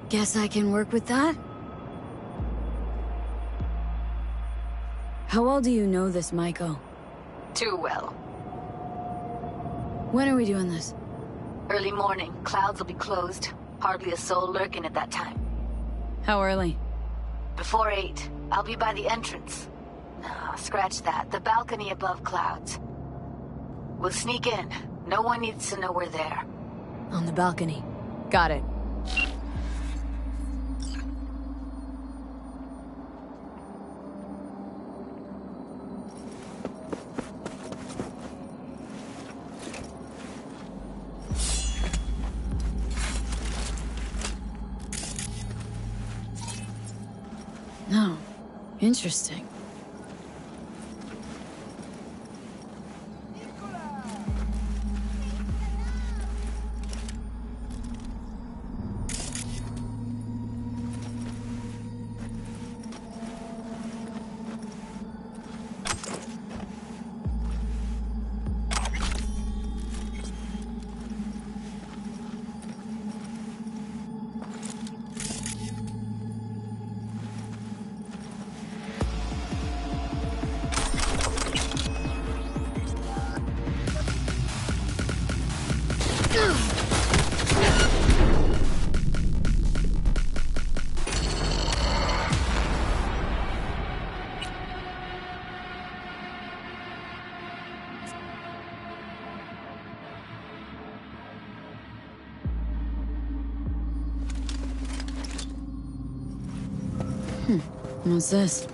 Guess I can work with that? How well do you know this Maiko? Too well. When are we doing this? Early morning. Clouds will be closed. Hardly a soul lurking at that time. How early? Before 8. I'll be by the entrance. No, scratch that. The balcony above Clouds. We'll sneak in. No one needs to know we're there. On the balcony. Got it. No. Interesting. What's this?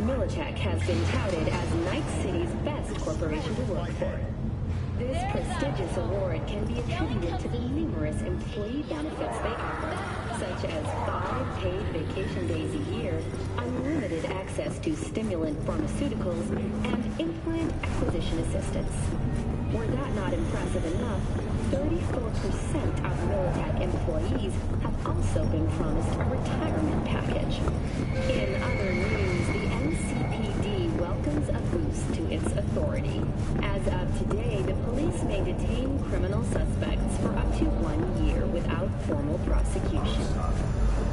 Militech has been touted as Night City's best corporation to work for. This prestigious award can be attributed to the numerous employee benefits they offer, such as 5 paid vacation days a year, unlimited access to stimulant pharmaceuticals, and implant acquisition assistance. Were that not impressive enough, 34% of Militech employees have also been promised a retirement package. In other news, the NCPD welcomes a boost to its authority. As of today, the police may detain criminal suspects for up to 1 year without formal prosecution.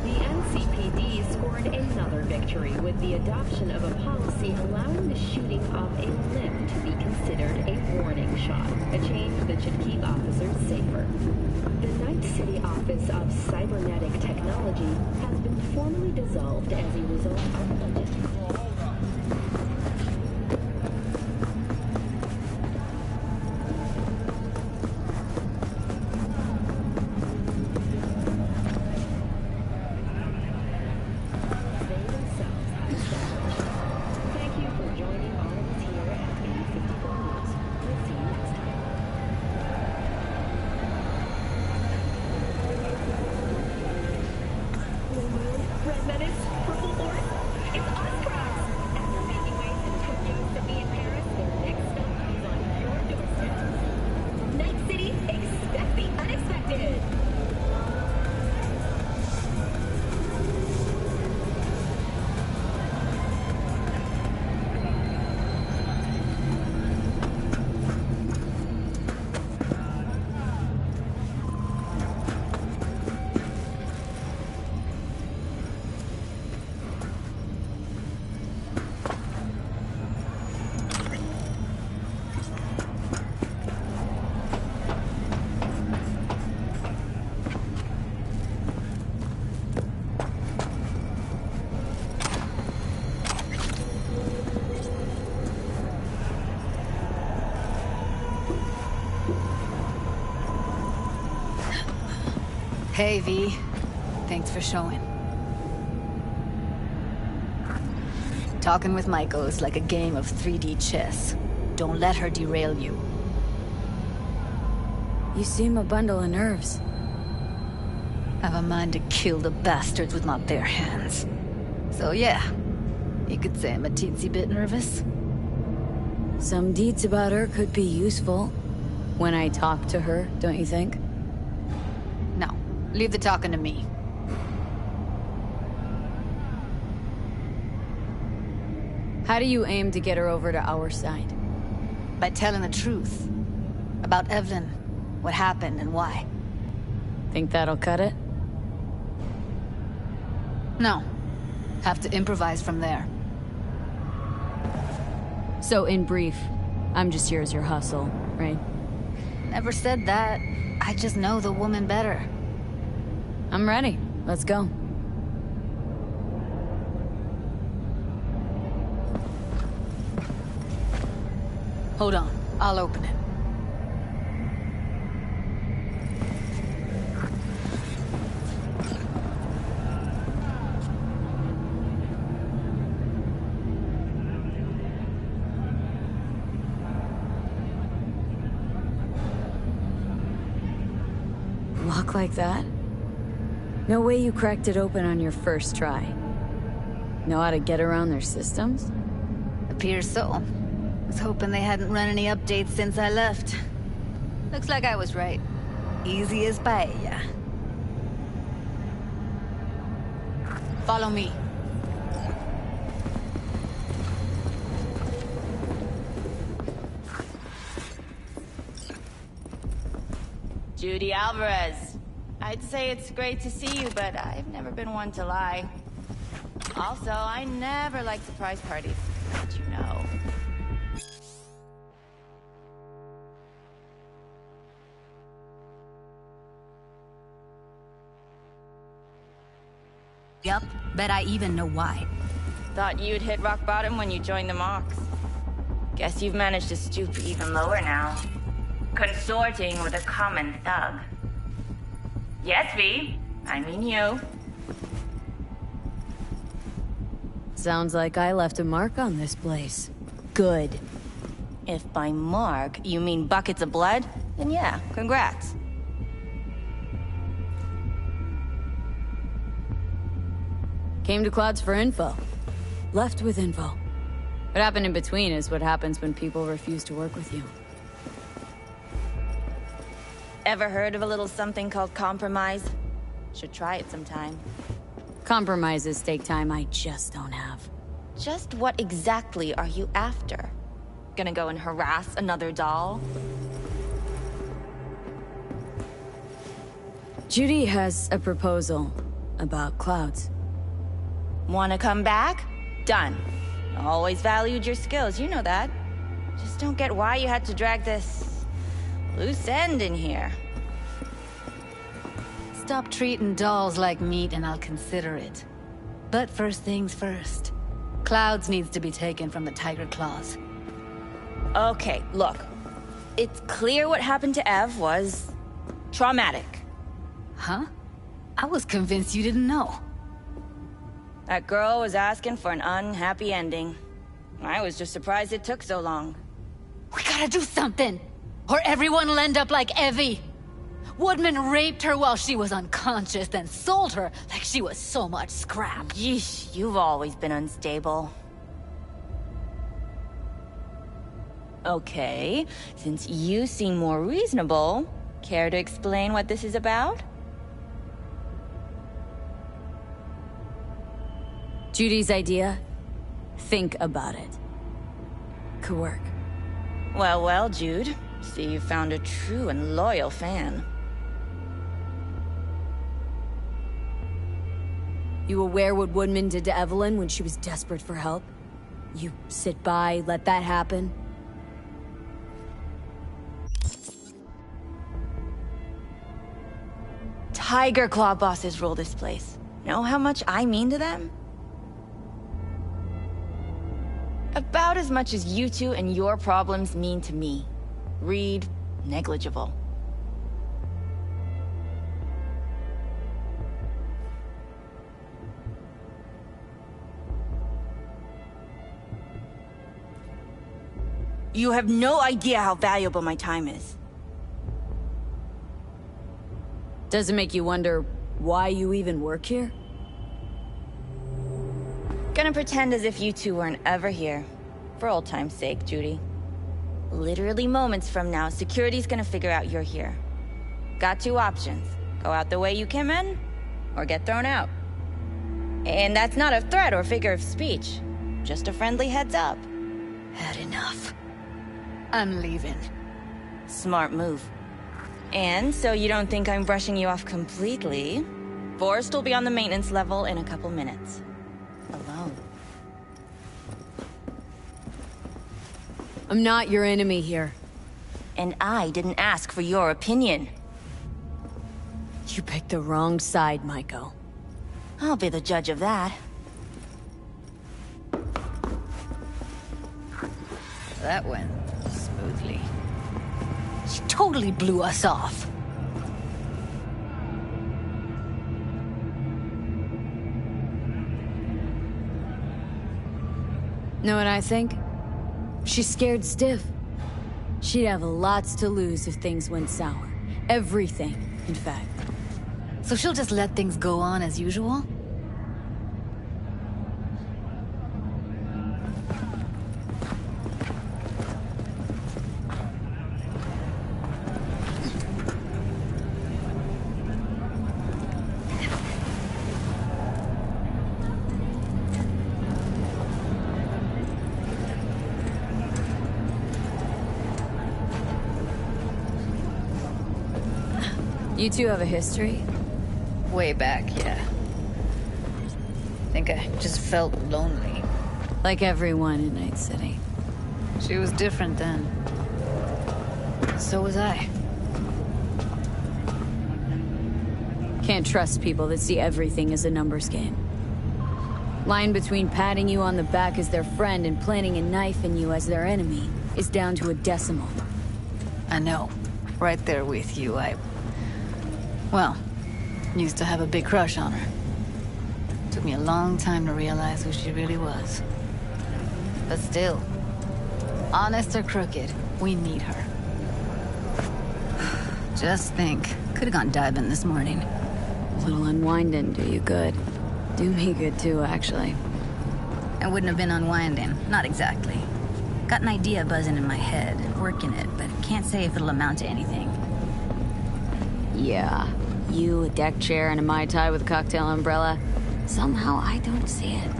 The NCPD scored another victory with the adoption of a policy allowing the shooting of a limb to be considered a warning shot, a change that should keep officers safer. The Night City Office of Cybernetic Technology has been formally dissolved as a result of budget. Hey, V. Thanks for showing. Talking with Michael is like a game of 3D chess. Don't let her derail you. You seem a bundle of nerves. I've a mind to kill the bastards with my bare hands. So yeah, you could say I'm a teensy bit nervous. Some deeds about her could be useful. When I talk to her, don't you think? No. Leave the talking to me. How do you aim to get her over to our side? By telling the truth. About Evelyn, what happened and why. Think that'll cut it? No. Have to improvise from there. So in brief, I'm just here as your hustle, right? Never said that. I just know the woman better. I'm ready. Let's go. Hold on. I'll open it. Lock like that? No way you cracked it open on your first try. Know how to get around their systems? Appears so. Was hoping they hadn't run any updates since I left. Looks like I was right. Easy as paella. Follow me. Judy Alvarez. I'd say it's great to see you, but I've never been one to lie. Also, I never like surprise parties, but you know. Yep, bet I even know why. Thought you'd hit rock bottom when you joined the Mox. Guess you've managed to stoop even lower now. Consorting with a common thug. Yes, V. I mean you. Sounds like I left a mark on this place. Good. If by mark you mean buckets of blood, then yeah, congrats. Came to Clouds for info. Left with info. What happened in between is what happens when people refuse to work with you. Ever heard of a little something called compromise? Should try it sometime. Compromises take time I just don't have. Just what exactly are you after? Gonna go and harass another doll? Judy has a proposal about Clouds. Wanna come back? Done. Always valued your skills, you know that. Just don't get why you had to drag this loose end in here. Stop treating dolls like meat and I'll consider it. But first things first. Clouds needs to be taken from the Tiger Claws. Okay, look. It's clear what happened to Ev was traumatic. Huh? I was convinced you didn't know. That girl was asking for an unhappy ending. I was just surprised it took so long. We gotta do something, or everyone will end up like Evie. Woodman raped her while she was unconscious, then sold her like she was so much scrap. Yeesh, you've always been unstable. Okay, since you seem more reasonable, care to explain what this is about? Judy's idea? Think about it. Could work. Well, well, Jude. See, you found a true and loyal fan. You aware what Woodman did to Evelyn when she was desperate for help? You sit by, let that happen? Tiger Claw bosses rule this place. Know how much I mean to them? About as much as you two and your problems mean to me. Read negligible. You have no idea how valuable my time is. Does it make you wonder why you even work here? Gonna pretend as if you two weren't ever here. For old time's sake, Judy. Literally moments from now, security's gonna figure out you're here. Got two options. Go out the way you came in, or get thrown out. And that's not a threat or figure of speech. Just a friendly heads up. Had enough. I'm leaving. Smart move. And so you don't think I'm brushing you off completely, Forrest will be on the maintenance level in a couple minutes. Alone. I'm not your enemy here. And I didn't ask for your opinion. You picked the wrong side, Maiko. I'll be the judge of that. That went smoothly. She totally blew us off. Know what I think? She's scared stiff. She'd have lots to lose if things went sour. Everything, in fact. So she'll just let things go on as usual? You two have a history? Way back, yeah. Think I just felt lonely. Like everyone in Night City. She was different then. So was I. Can't trust people that see everything as a numbers game. Line between patting you on the back as their friend and planting a knife in you as their enemy is down to a decimal. I know. Right there with you, Well, used to have a big crush on her. Took me a long time to realize who she really was. But still, honest or crooked, we need her. Just think, could have gone diving this morning. A little unwinding do you good. Do me good too, actually. I wouldn't have been unwinding, not exactly. Got an idea buzzing in my head, working it, but can't say if it'll amount to anything. Yeah, you, a deck chair, and a Mai Tai with a cocktail umbrella. Somehow I don't see it.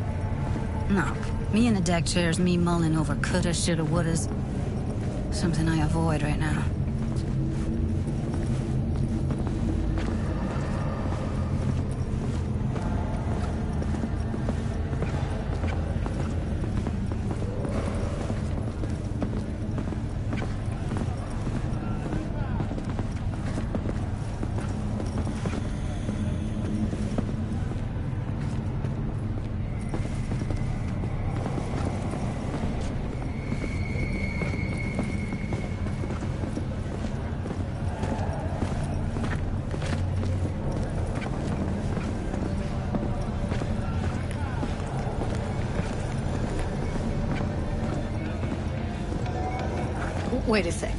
No, me in the deck chair's me mulling over coulda, shoulda, wouldas. Something I avoid right now. Wait a sec.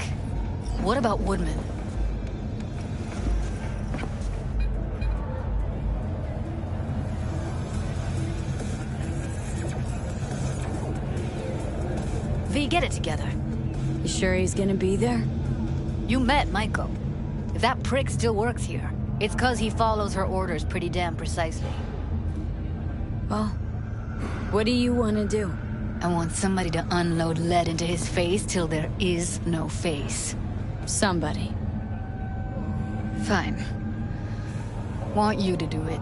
What about Woodman? V, get it together. You sure he's gonna be there? You met Michael. If that prick still works here, it's 'cause he follows her orders pretty damn precisely. Well, what do you want to do? I want somebody to unload lead into his face till there is no face. Somebody. Fine. Want you to do it.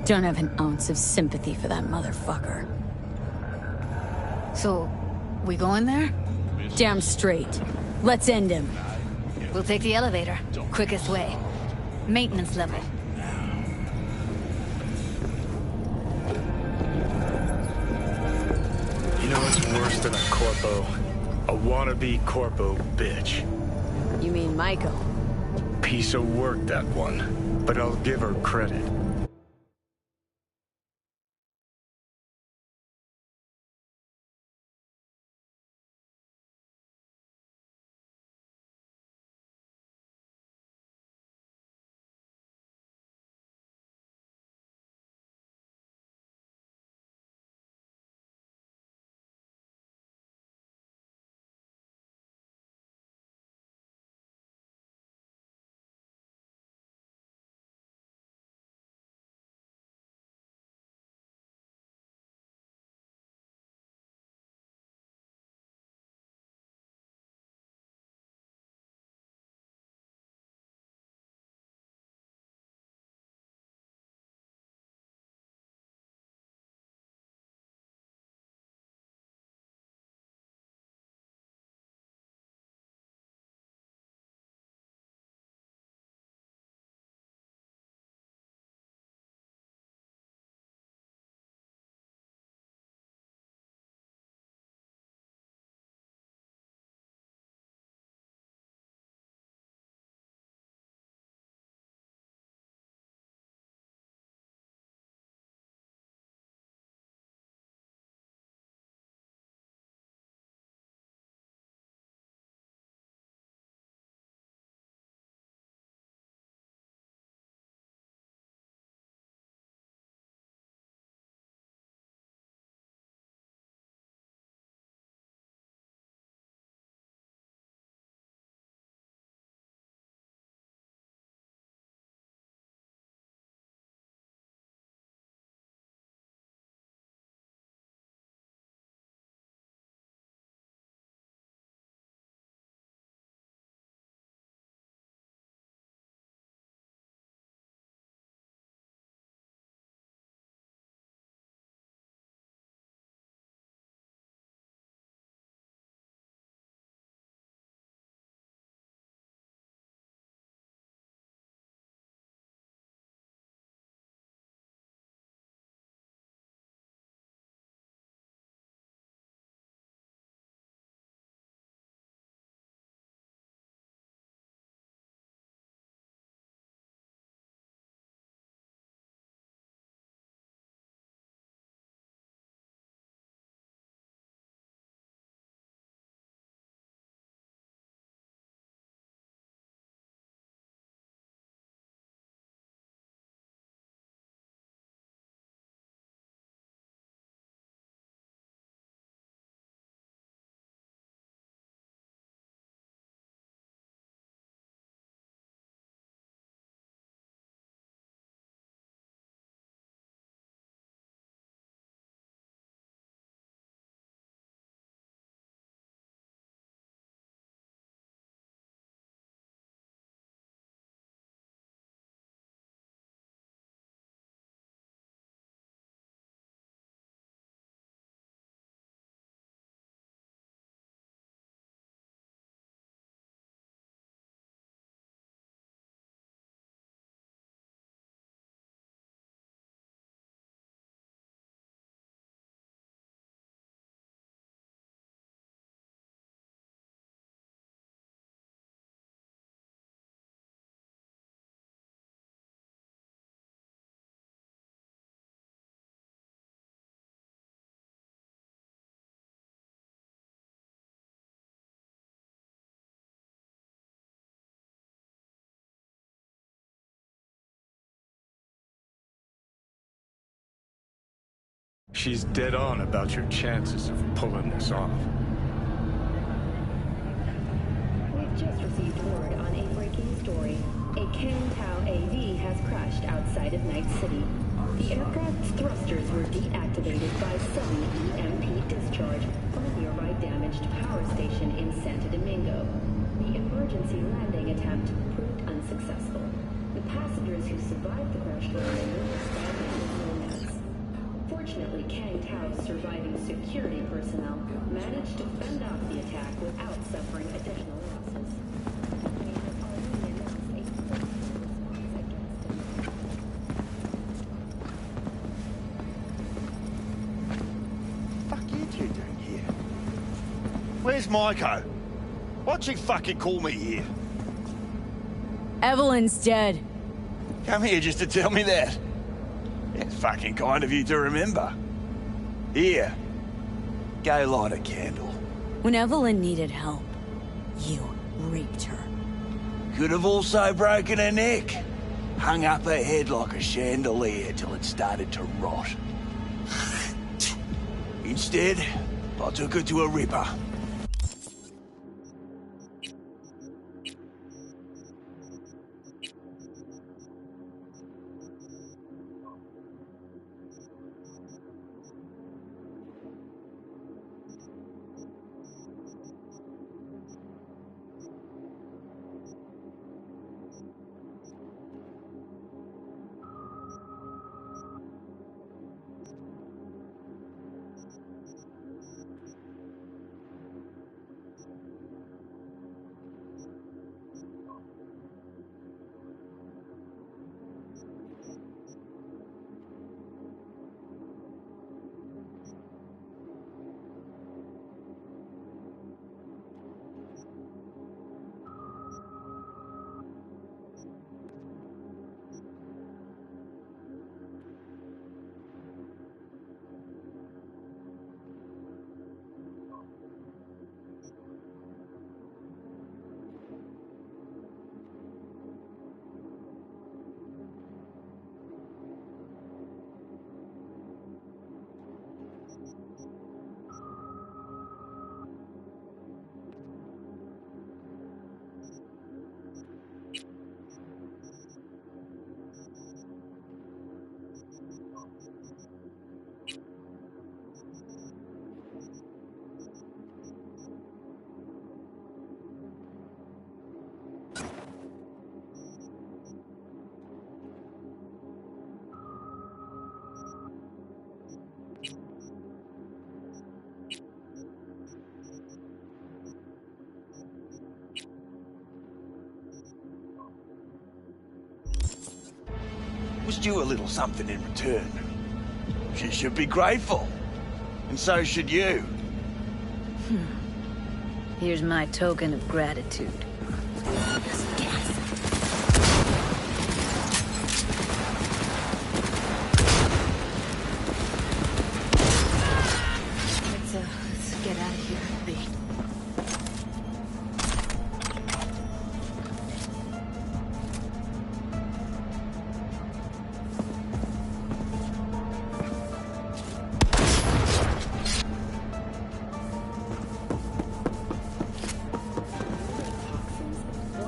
Don't have an ounce of sympathy for that motherfucker. So, we going there? Damn straight. Let's end him. We'll take the elevator. Quickest way. Maintenance level. You know what's worse than a corpo? A wannabe corpo bitch. You mean Michael? Piece of work, that one. But I'll give her credit. She's dead on about your chances of pulling this off. We've just received word on a breaking story. A Kang-Tao AV has crashed outside of Night City. The aircraft's thrusters were deactivated by sudden EMP discharge from a nearby damaged power station in Santo Domingo. The emergency landing attempt proved unsuccessful. The passengers who survived the crash landing were stranded in Lonex. Fortunately, Kang-Tao's surviving security personnel managed to fend off the attack without suffering additional losses. We have already announced a force response against him. Fuck you two doing here? Where's Maiko? Why'd she fucking call me here? Evelyn's dead. Come here just to tell me that. It's fucking kind of you to remember. Here. Go light a candle. When Evelyn needed help, you raped her. Could have also broken her neck. Hung up her head like a chandelier till it started to rot. Instead, I took her to a ripper. Was due a little something in return. She should be grateful. And so should you. Here's my token of gratitude. Let's get out of here.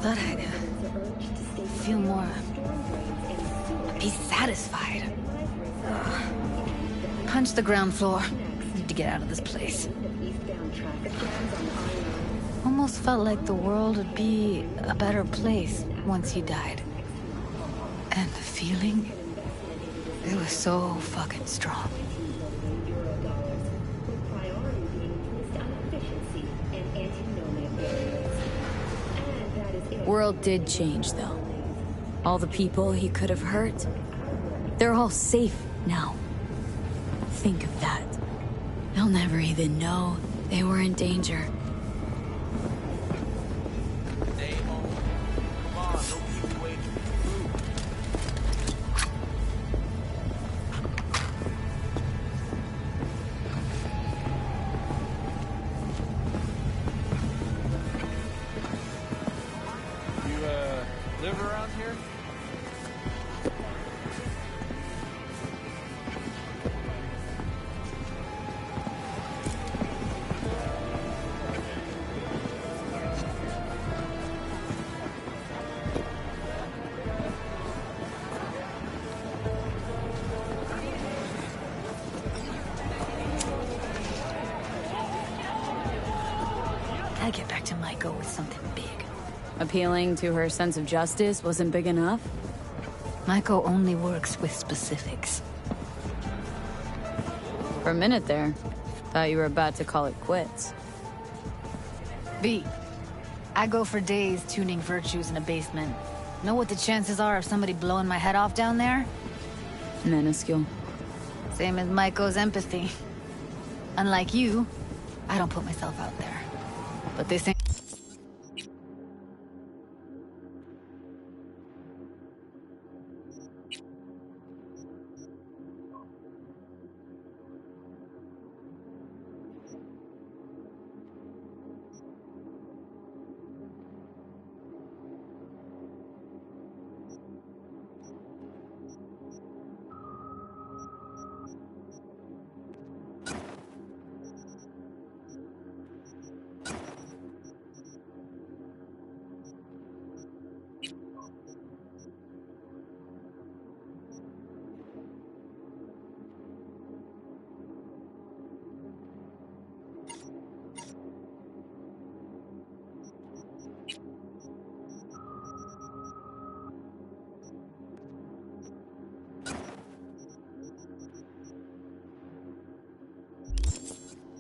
Thought I'd feel more... be satisfied. Punch the ground floor. Need to get out of this place. Almost felt like the world would be a better place once he died. And the feeling... it was so fucking strong. World did change, though. All the people he could have hurt, they're all safe now. Think of that. They'll never even know they were in danger. Live around here? I'd get back to Maiko with something big. Appealing to her sense of justice wasn't big enough? Maiko only works with specifics. For a minute there, thought you were about to call it quits. V, I go for days tuning virtues in a basement. Know what the chances are of somebody blowing my head off down there? Minuscule. Same as Maiko's empathy. Unlike you, I don't put myself out there. But this ain't...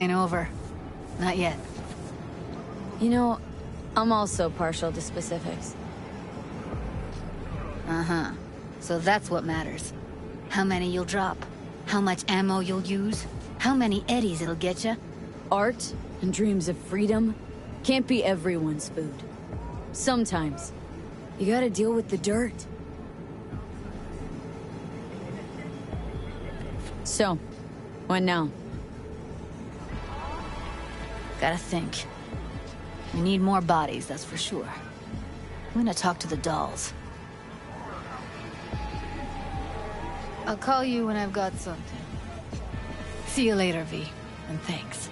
Ain't over. Not yet. You know, I'm also partial to specifics. Uh-huh. So that's what matters. How many you'll drop. How much ammo you'll use. How many eddies it'll get you. Art and dreams of freedom can't be everyone's food. Sometimes, you gotta deal with the dirt. So, what now? Gotta think. We need more bodies, that's for sure. I'm gonna talk to the dolls. I'll call you when I've got something. See you later, V. And thanks.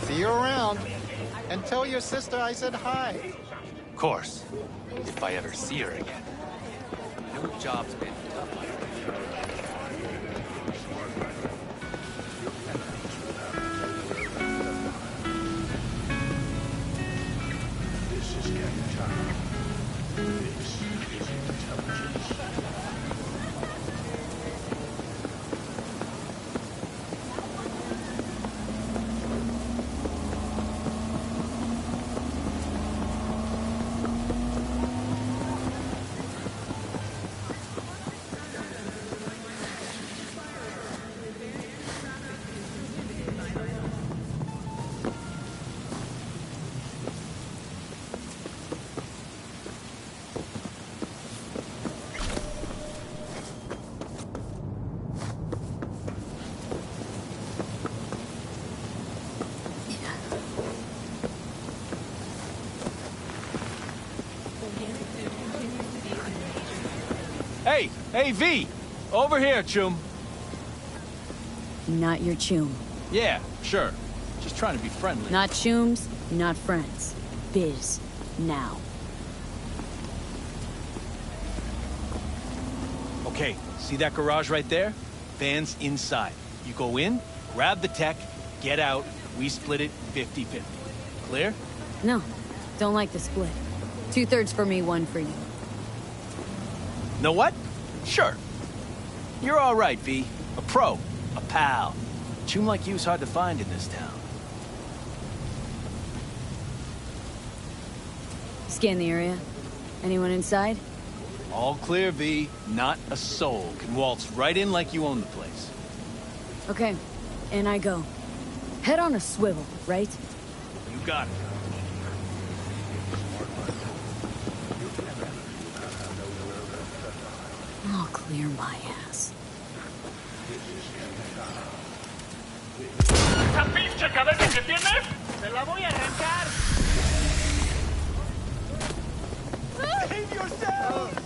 See you around. And tell your sister I said hi. Of course. If I ever see her again. New job's been tough. This is game time. This is intelligence. Hey! Hey, V! Over here, chum. Not your chum. Yeah, sure. Just trying to be friendly. Not chums, not friends. Biz. Now. Okay, see that garage right there? Van's inside. You go in, grab the tech, get out, we split it 50-50. Clear? No, don't like the split. 2/3 for me, 1 for you. Know what? Sure. You're all right, V. A pro. A pal. A chum like you's hard to find in this town. Scan the area. Anyone inside? All clear, V. Not a soul. Can waltz right in like you own the place. Okay, in I go. Head on a swivel, right? You got it. I'll clear my ass. ¿Esa pinche cabeza que tienes? ¡Te la voy a arrancar! Save yourself!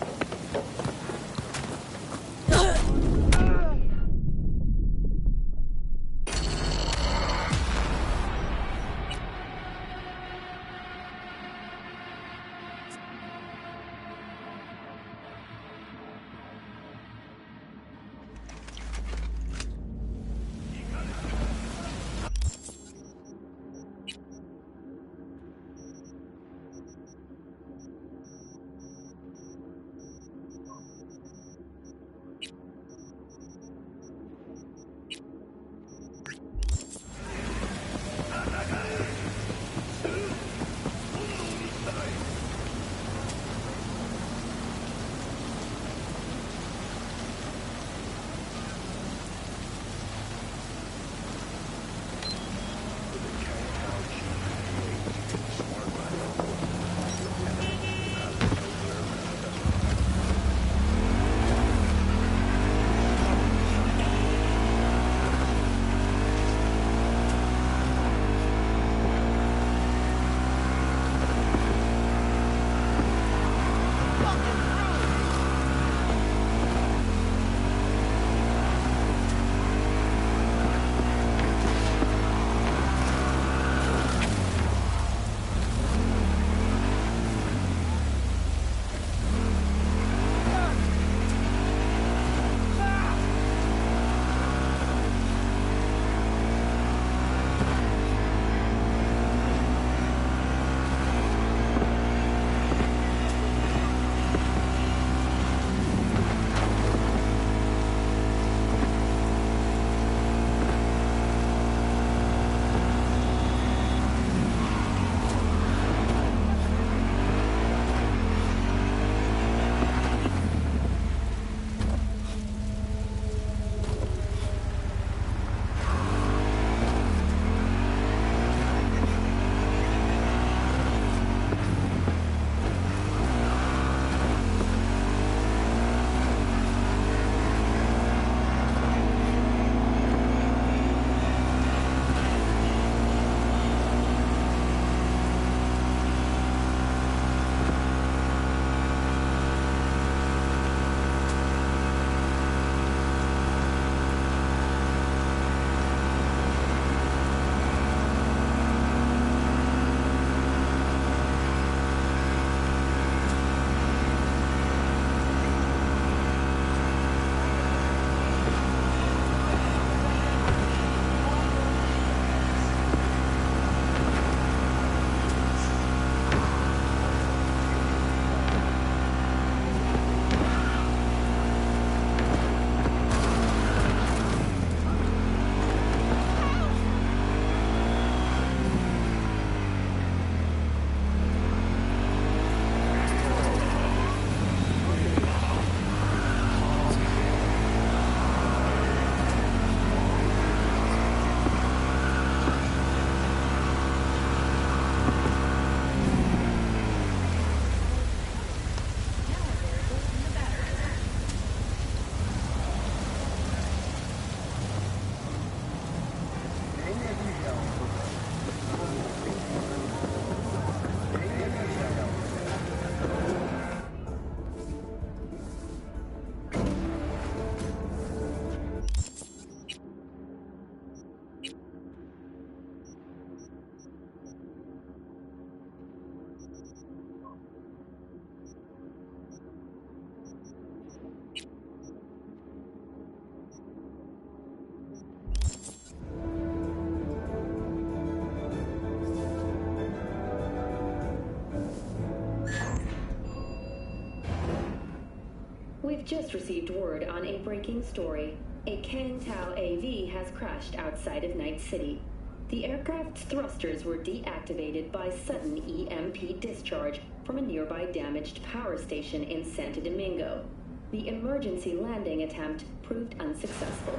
We've just received word on a breaking story. A Kang Tao AV has crashed outside of Night City. The aircraft's thrusters were deactivated by sudden EMP discharge from a nearby damaged power station in Santo Domingo. The emergency landing attempt proved unsuccessful.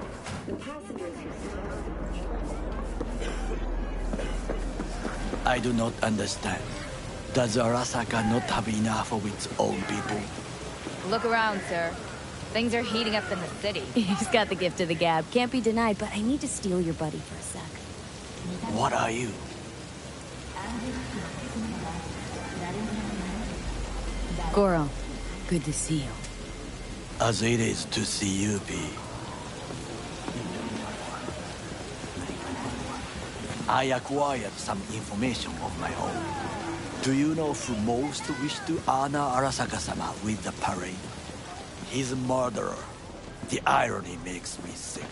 The passengers I do not understand. Does Arasaka not have enough of its own people? Look around, sir. Things are heating up in the city. He's got the gift of the gab. Can't be denied, but I need to steal your buddy for a sec. What are you? Goro, good to see you. As it is to see you, B. I acquired some information of my own. Do you know who most wished to honor Arasaka-sama with the parade? He's a murderer. The irony makes me sick.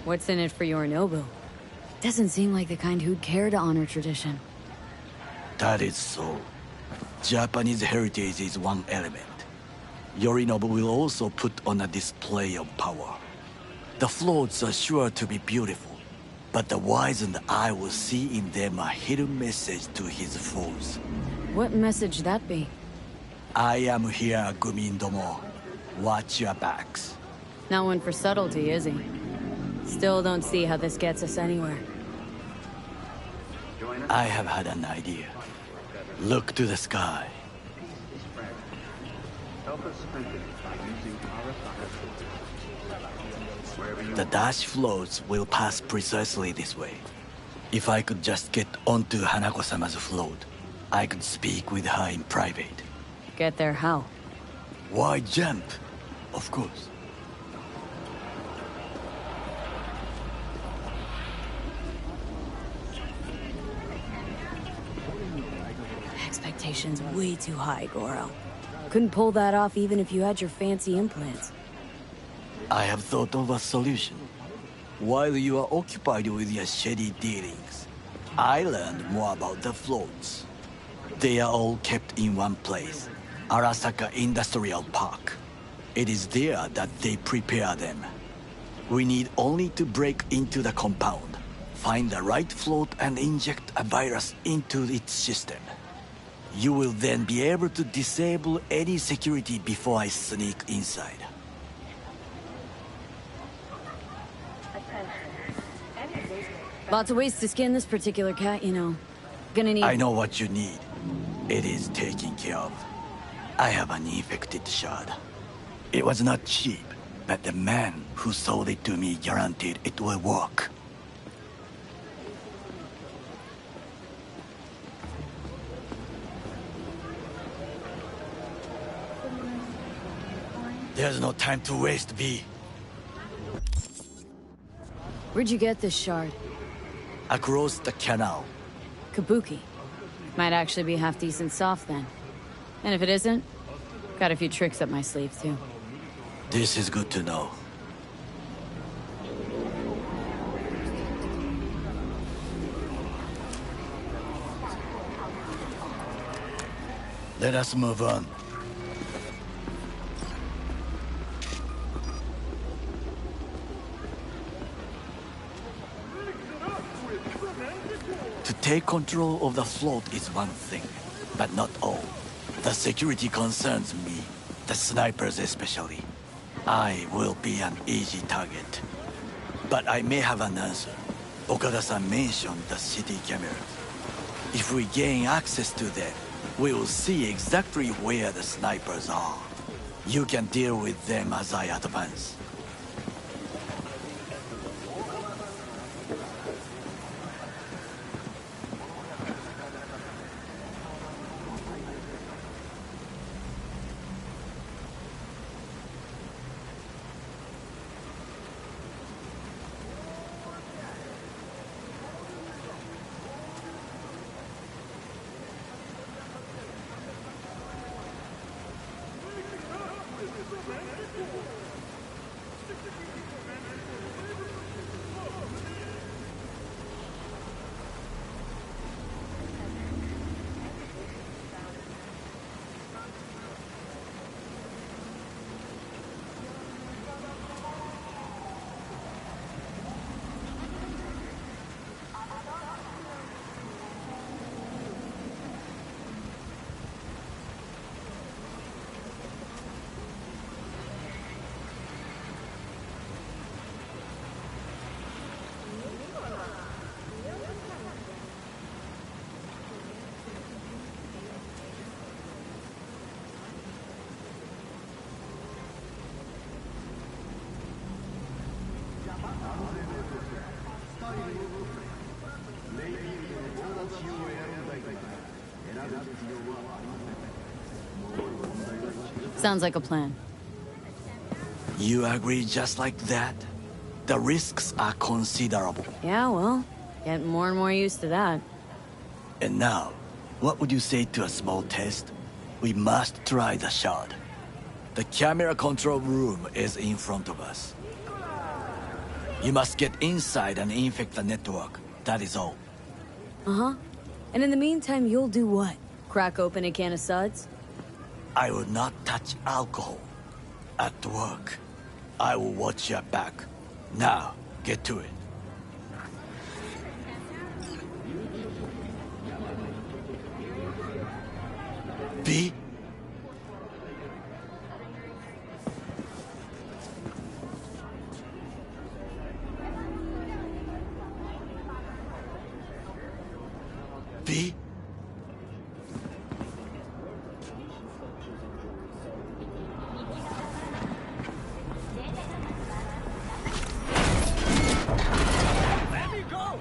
What's in it for Yorinobu? Doesn't seem like the kind who'd care to honor tradition. That is so. Japanese heritage is one element. Yorinobu will also put on a display of power. The floats are sure to be beautiful, but the wizened eye will see in them a hidden message to his foes. What message that be? I am here, Gumindomo. Watch your backs. Not one for subtlety, is he? Still don't see how this gets us anywhere. I have had an idea. Look to the sky. The dash floats will pass precisely this way. If I could just get onto Hanako-sama's float, I could speak with her in private. Get there how? Why jump? Of course. Expectations way too high, Goro. Couldn't pull that off even if you had your fancy implants. I have thought of a solution. While you are occupied with your shady dealings, I learned more about the floats. They are all kept in one place, Arasaka Industrial Park. It is there that they prepare them. We need only to break into the compound, find the right float and inject a virus into its system. You will then be able to disable any security before I sneak inside. Lots of ways to skin this particular cat, you know. Gonna need... I know what you need. It is taken care of. I have an infected shard. It was not cheap, but the man who sold it to me guaranteed it will work. There's no time to waste, B. Where'd you get this shard? Across the canal. Kabuki. Might actually be half-decent soft then. And if it isn't, got a few tricks up my sleeve too. This is good to know. Let us move on. To take control of the float is one thing, but not all. The security concerns me, the snipers especially. I will be an easy target. But I may have an answer. Okada-san mentioned the city cameras. If we gain access to them, we will see exactly where the snipers are. You can deal with them as I advance. Sounds like a plan. You agree just like that? The risks are considerable. Yeah, well, getting more and more used to that. And now, what would you say to a small test? We must try the shard. The camera control room is in front of us. You must get inside and infect the network. That is all. Uh-huh. And in the meantime, you'll do what? Crack open a can of suds? I will not touch alcohol. At work. I will watch your back. Now, get to it. V? V? Let me go!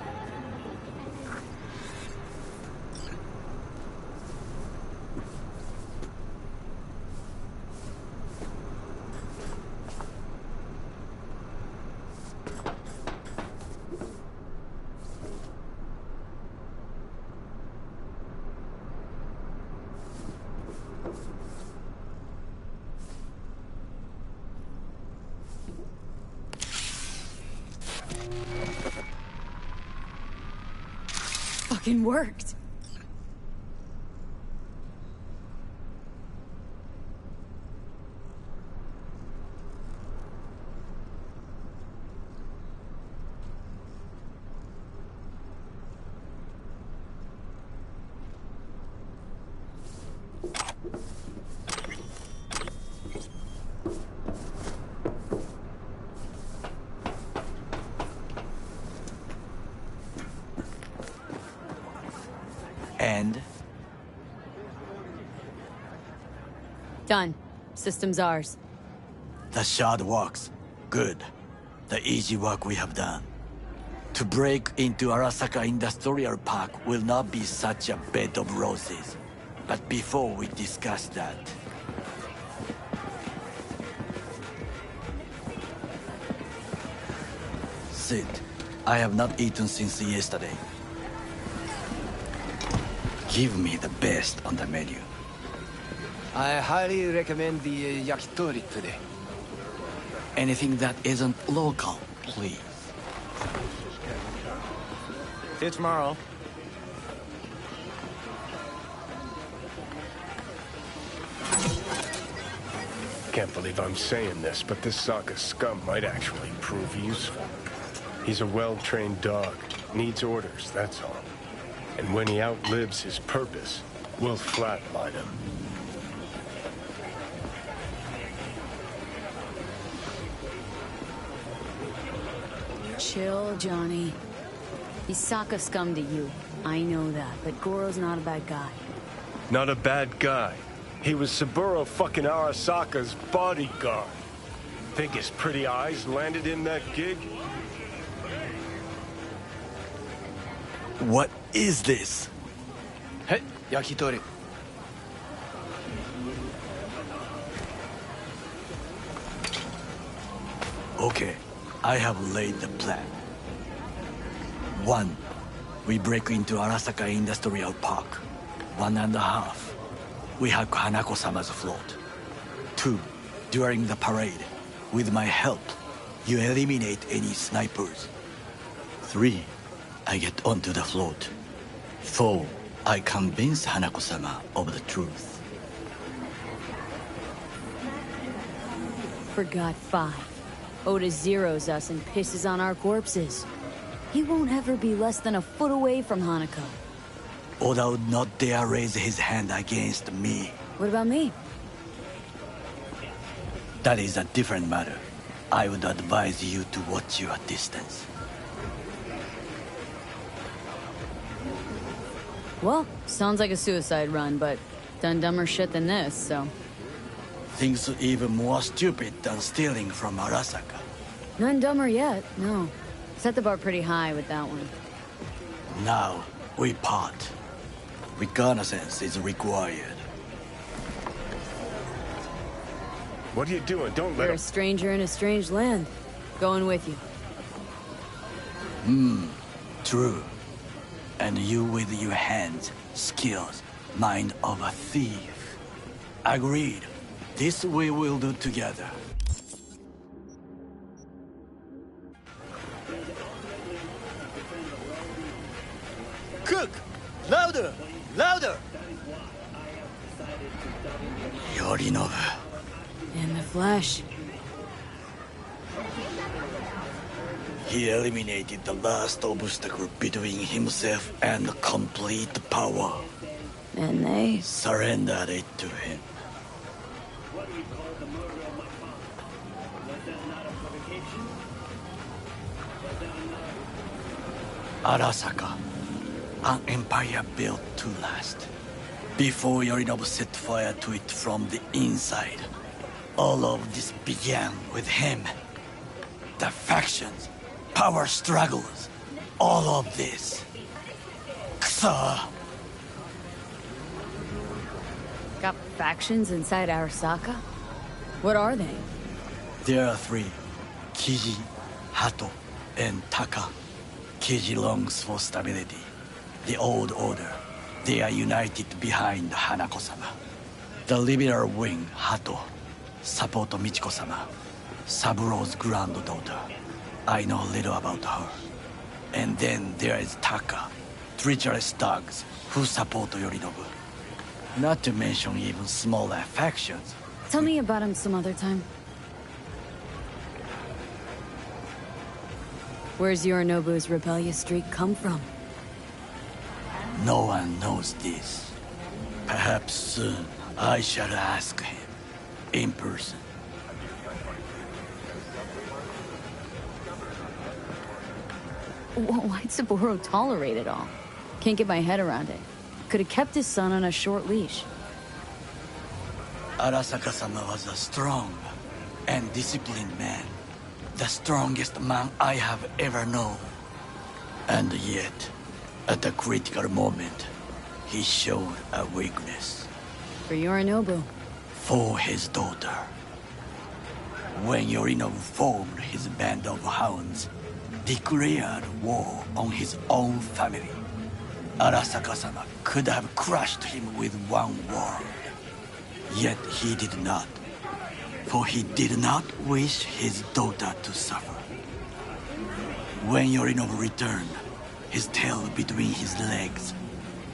Fucking worked. And? Done. System's ours. The shard works. Good. The easy work we have done. To break into Arasaka Industrial Park will not be such a bed of roses. But before we discuss that... Sit. I have not eaten since yesterday. Give me the best on the menu. I highly recommend the yakitori today. Anything that isn't local, please. See you tomorrow. Can't believe I'm saying this, but this Sokka scum might actually prove useful. He's a well-trained dog. Needs orders, that's all. And when he outlives his purpose, we'll flatline him. Chill, Johnny. He's Sokka scum to you. I know that, but Goro's not a bad guy. Not a bad guy. He was Saburo fucking Arasaka's bodyguard. Think his pretty eyes landed in that gig? What is this? Hey, yakitori. Okay, I have laid the plan. 1. We break into Arasaka Industrial Park. 1.5. We hack Hanako-sama's float. 2. During the parade, with my help, you eliminate any snipers. 3. I get onto the float. 4. I convince Hanako-sama of the truth. Forgot 5. Oda zeroes us and pisses on our corpses. He won't ever be less than a foot away from Hanako. Oda would not dare raise his hand against me. What about me? That is a different matter. I would advise you to watch your distance. Well, sounds like a suicide run, but done dumber shit than this, so... Things even more stupid than stealing from Arasaka. None dumber yet, no. Set the bar pretty high with that one. Now, we part. Reconnaissance is required. What are you doing? Don't let You're him... a stranger in a strange land. Going with you. True. And you with your hands, skills, mind of a thief. Agreed. This we will do together. Cook! Louder! Louder! Yorinobu. In the flesh. He eliminated the last obstacle between himself and complete power. And they... Surrendered it to him. Arasaka. An empire built to last. Before Yorinobu set fire to it from the inside. All of this began with him. The factions, power struggles, all of this. Kusa! Got factions inside Arasaka? What are they? There are three. Kiji, Hato, and Taka. Kiji longs for stability. The old order. They are united behind Hanako-sama. The liberal wing, Hato, support Michiko-sama, Saburo's granddaughter. I know little about her. And then there is Taka, treacherous thugs who support Yorinobu. Not to mention even smaller factions. Tell me about him some other time. Where's Yorinobu's rebellious streak come from? No one knows this. Perhaps soon I shall ask him in person. Why'd Saburo tolerate it all? Can't get my head around it. Could have kept his son on a short leash. Arasaka-sama was a strong and disciplined man. The strongest man I have ever known. And yet, at a critical moment, he showed a weakness. For Yorinobu. For his daughter. When Yorinobu formed his band of hounds, declared war on his own family, Arasaka-sama could have crushed him with one word. Yet he did not. For he did not wish his daughter to suffer. When Yorinobu returned, his tail between his legs,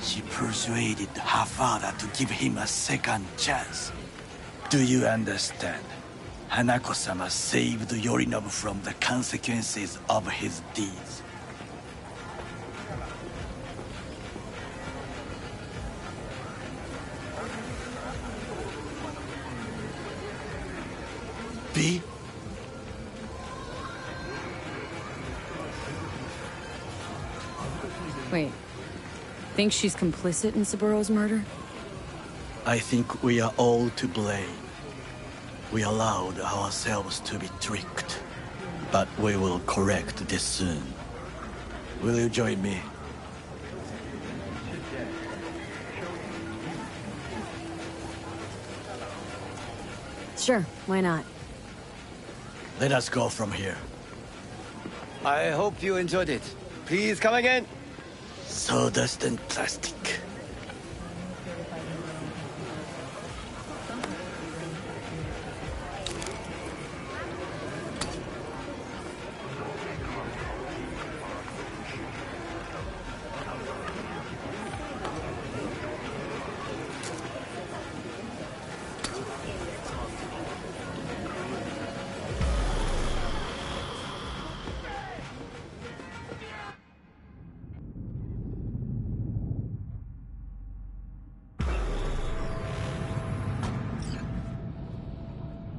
she persuaded her father to give him a second chance. Do you understand? Hanako-sama saved Yorinobu from the consequences of his deeds. B? Wait. Think she's complicit in Saburo's murder? I think we are all to blame. We allowed ourselves to be tricked. But we will correct this soon. Will you join me? Sure, why not? Let us go from here. I hope you enjoyed it. Please come again. Sawdust and plastic.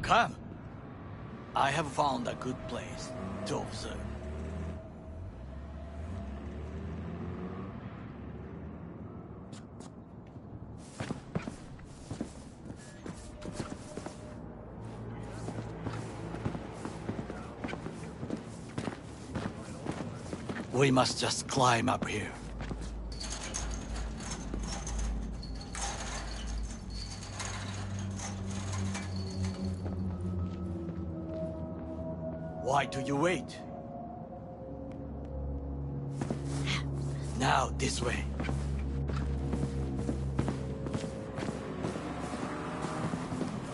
Come. I have found a good place to observe. We must just climb up here. Why do you wait? Now, this way.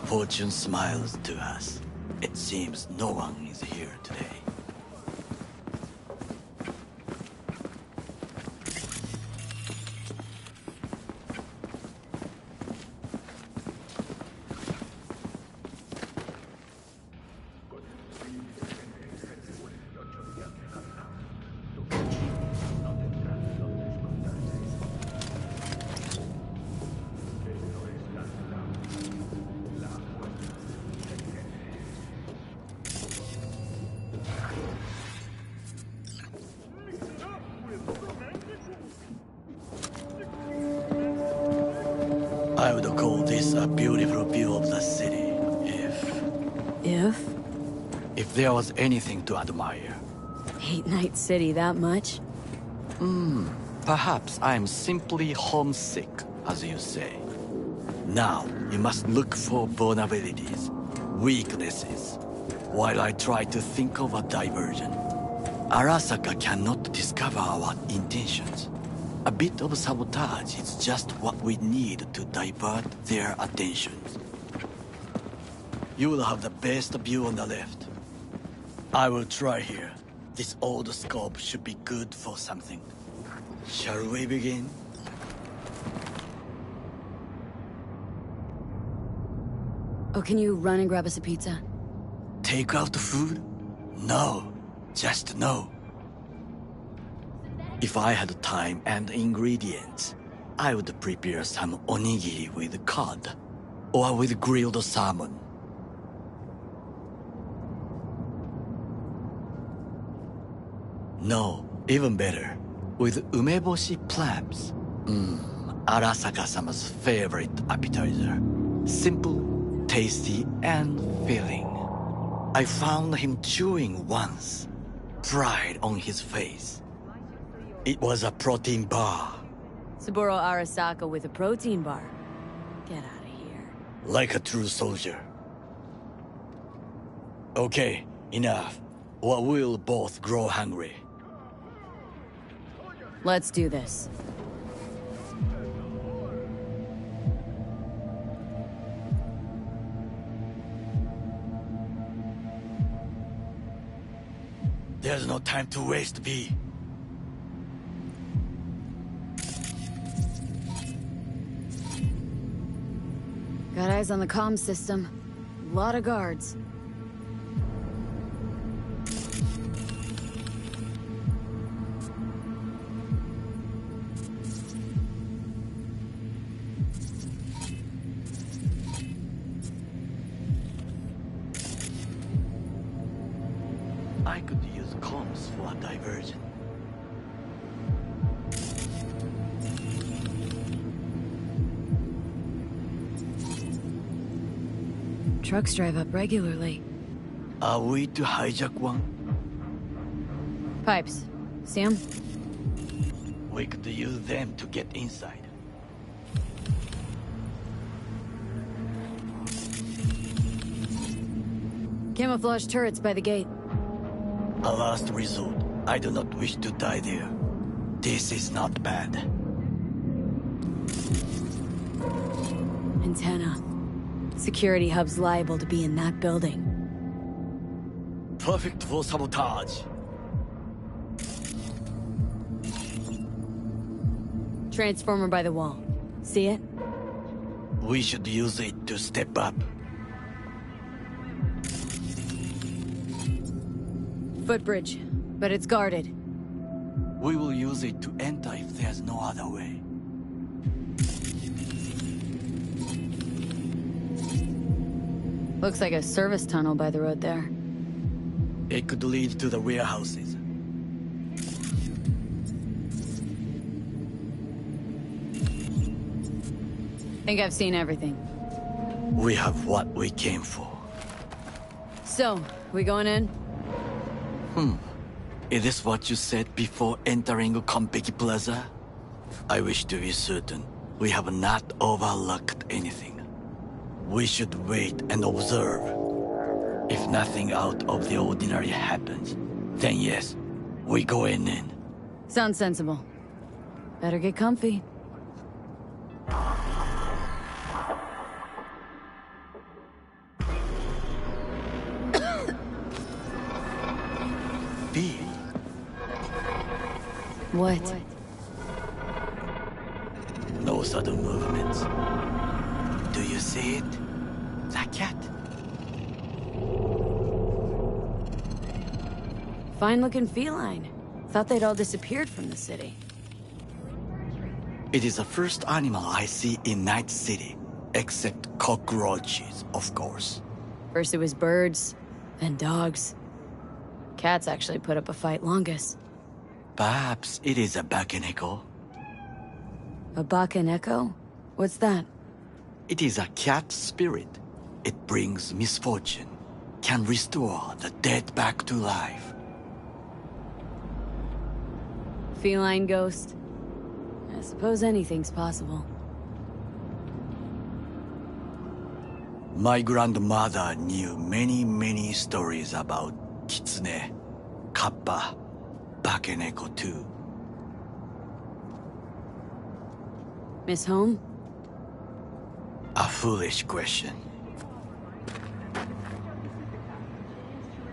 Fortune smiles to us. It seems no one is here today. I would call this a beautiful view of the city, if there was anything to admire. Hate Night City that much? Perhaps I'm simply homesick, as you say. Now, you must look for vulnerabilities, weaknesses, while I try to think of a diversion. Arasaka cannot discover our intentions. A bit of sabotage is just what we need to divert their attentions. You will have the best view on the left. I will try here. This old scope should be good for something. Shall we begin? Oh, can you run and grab us a pizza? Take out food? No. Just no. If I had time and ingredients, I would prepare some onigiri with cod, or with grilled salmon. No, even better, with umeboshi clams. Arasaka-sama's favorite appetizer. Simple, tasty, and filling. I found him chewing once, pride on his face. It was a protein bar. Saburo Arasaka with a protein bar. Get out of here. Like a true soldier. Okay, enough. Or we'll both grow hungry. Let's do this. There's no time to waste, V. Got eyes on the comm system. A lot of guards. I could use comms for a diversion. Trucks drive up regularly. Are we to hijack one? Pipes. See 'em? We could use them to get inside. Camouflage turrets by the gate. A last resort. I do not wish to die there. This is not bad. Antenna. Security hub's liable to be in that building. Perfect for sabotage. Transformer by the wall. See it? We should use it to step up. Footbridge, but it's guarded. We will use it to enter if there's no other way. Looks like a service tunnel by the road there. It could lead to the warehouses. Think I've seen everything. We have what we came for. So, we going in? Is this what you said before entering Konpeki Plaza? I wish to be certain we have not overlooked anything. We should wait and observe. If nothing out of the ordinary happens, then yes, we go in. Sounds sensible. Better get comfy. B. What? No sudden movements. Do you see it? That cat? Fine-looking feline. Thought they'd all disappeared from the city. It is the first animal I see in Night City, except cockroaches, of course. First it was birds, then dogs. Cats actually put up a fight longest. Perhaps it is a bakeneko. A bakeneko? What's that? It is a cat spirit. It brings misfortune, can restore the dead back to life. Feline ghost? I suppose anything's possible. My grandmother knew many stories about kitsune, kappa, bakeneko too. Miss Home? A foolish question.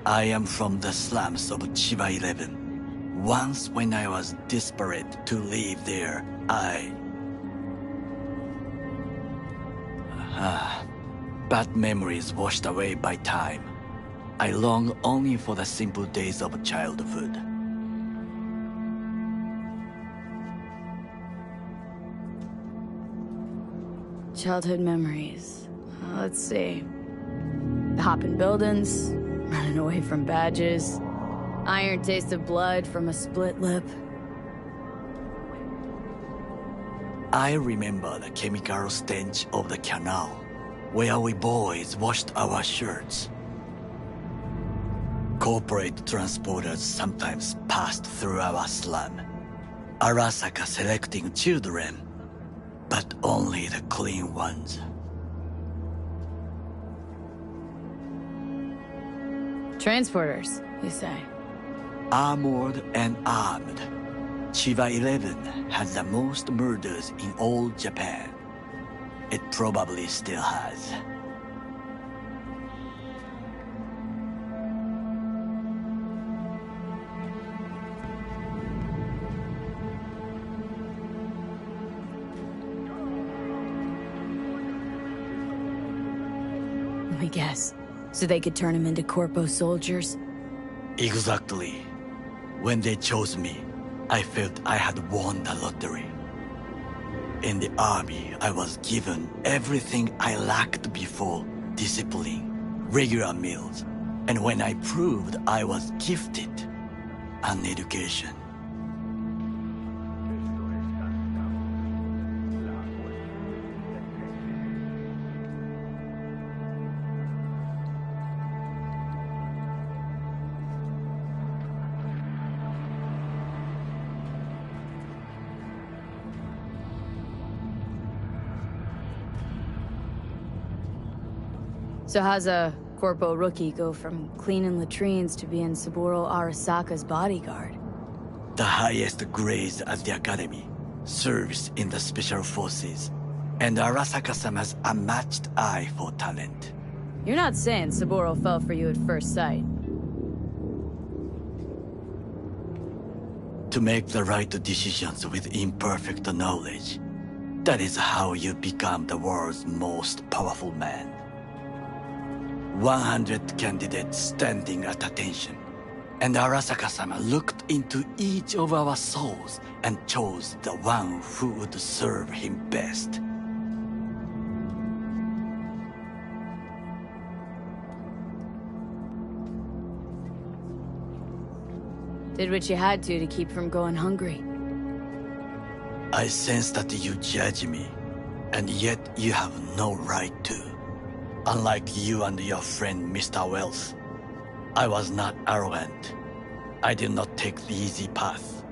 I am from the slums of Chiba 11. Once when I was desperate to live there, bad memories washed away by time. I long only for the simple days of childhood. Childhood memories. Let's see. Hopping buildings, running away from badges, iron taste of blood from a split lip. I remember the chemical stench of the canal, where we boys washed our shirts. Corporate transporters sometimes passed through our slum, Arasaka selecting children, but only the clean ones. Transporters, you say? Armored and armed. Chiba 11 has the most murders in all Japan. It probably still has. Let me guess. So they could turn him into corpo soldiers? Exactly. When they chose me, I felt I had won the lottery. In the army, I was given everything I lacked before: discipline, regular meals, and when I proved I was gifted, an education. So how's a corpo rookie go from cleaning latrines to being Saburo Arasaka's bodyguard? The highest grades at the academy, serves in the special forces, and Arasaka-sama's unmatched eye for talent. You're not saying Saburo fell for you at first sight. To make the right decisions with imperfect knowledge, that is how you become the world's most powerful man. 100 candidates standing at attention, and Arasaka-sama looked into each of our souls and chose the one who would serve him best. Did what you had to keep from going hungry. I sense that you judge me, and yet you have no right to. Unlike you and your friend Mr. Wells, I was not arrogant. I did not take the easy path.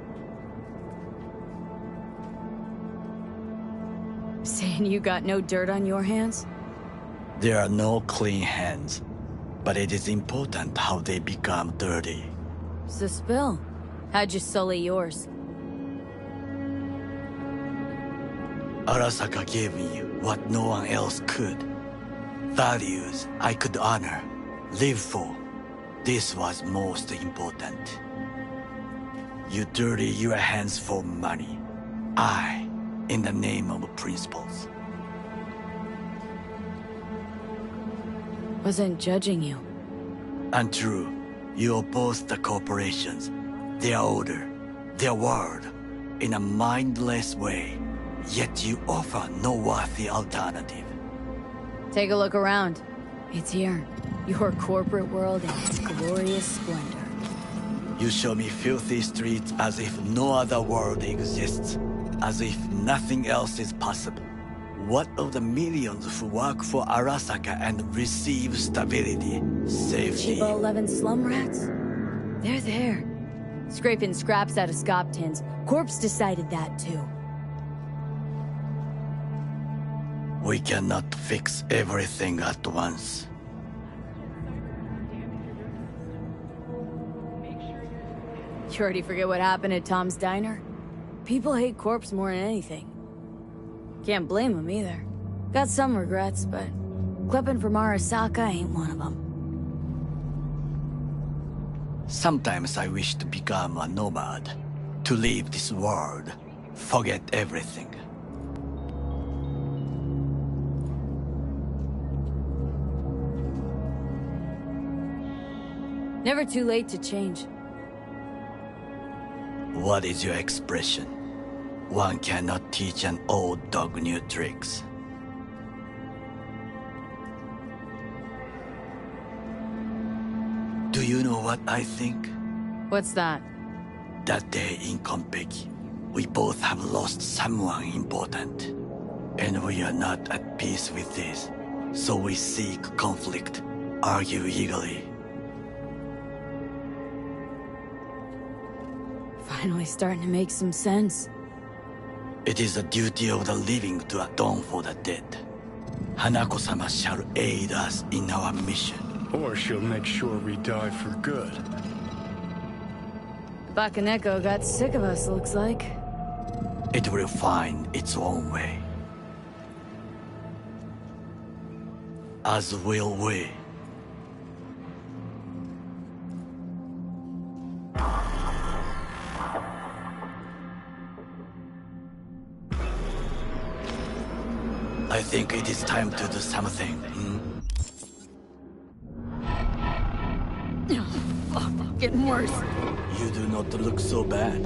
Saying you got no dirt on your hands? There are no clean hands. But it is important how they become dirty. So spill. How'd you sully yours? Arasaka gave me what no one else could. Values I could honor, live for. This was most important. You dirty your hands for money. I, in the name of principles. Wasn't judging you. Untrue. You oppose the corporations, their order, their word, in a mindless way. Yet you offer no worthy alternative. Take a look around. It's here. Your corporate world in its glorious splendor. You show me filthy streets as if no other world exists. As if nothing else is possible. What of the millions who work for Arasaka and receive stability, safety? Chiba 11 slum rats? They're there. Scraping scraps out of scop tins. Corpse decided that too. We cannot fix everything at once. You already forget what happened at Tom's Diner? People hate Corpse more than anything. Can't blame them either. Got some regrets, but clipping from Arasaka ain't one of them. Sometimes I wish to become a nomad. To leave this world. Forget everything. Never too late to change. What is your expression? One cannot teach an old dog new tricks. Do you know what I think? What's that? That day in Konpeki, we both have lost someone important. And we are not at peace with this. So we seek conflict, argue eagerly. Finally starting to make some sense. It is the duty of the living to atone for the dead. Hanako-sama shall aid us in our mission. Or she'll make sure we die for good. Bakaneko got sick of us, looks like. It will find its own way. As will we. I think it is time to do something. Fuck, getting worse. You do not look so bad.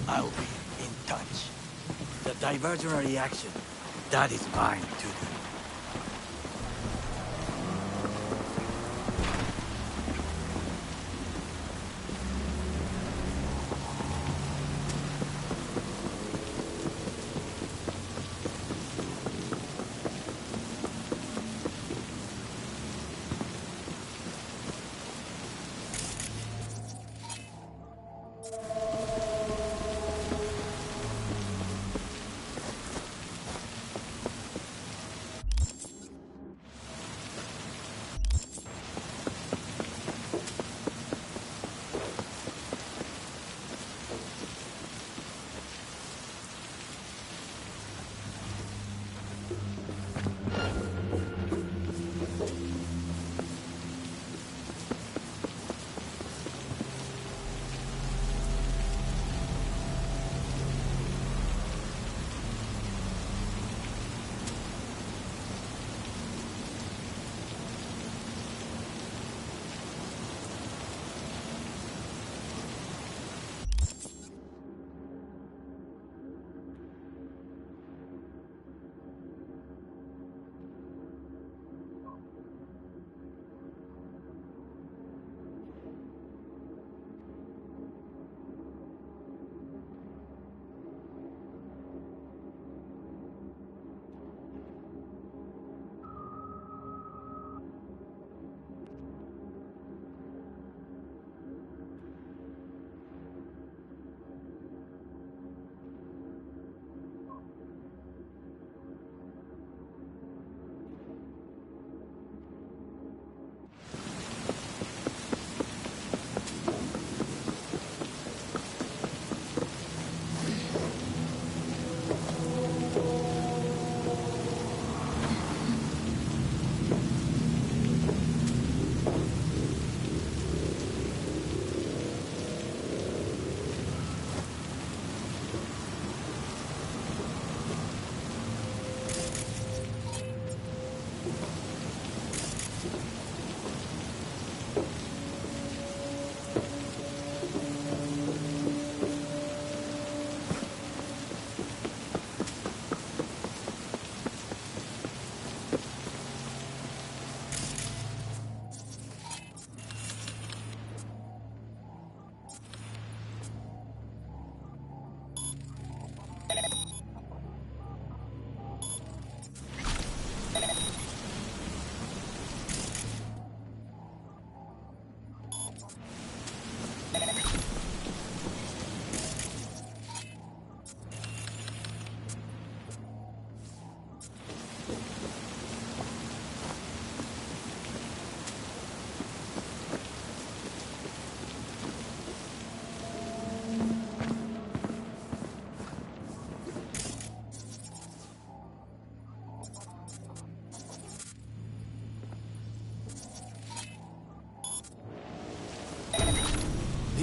I'll be in touch. The diversionary action, that is mine to do.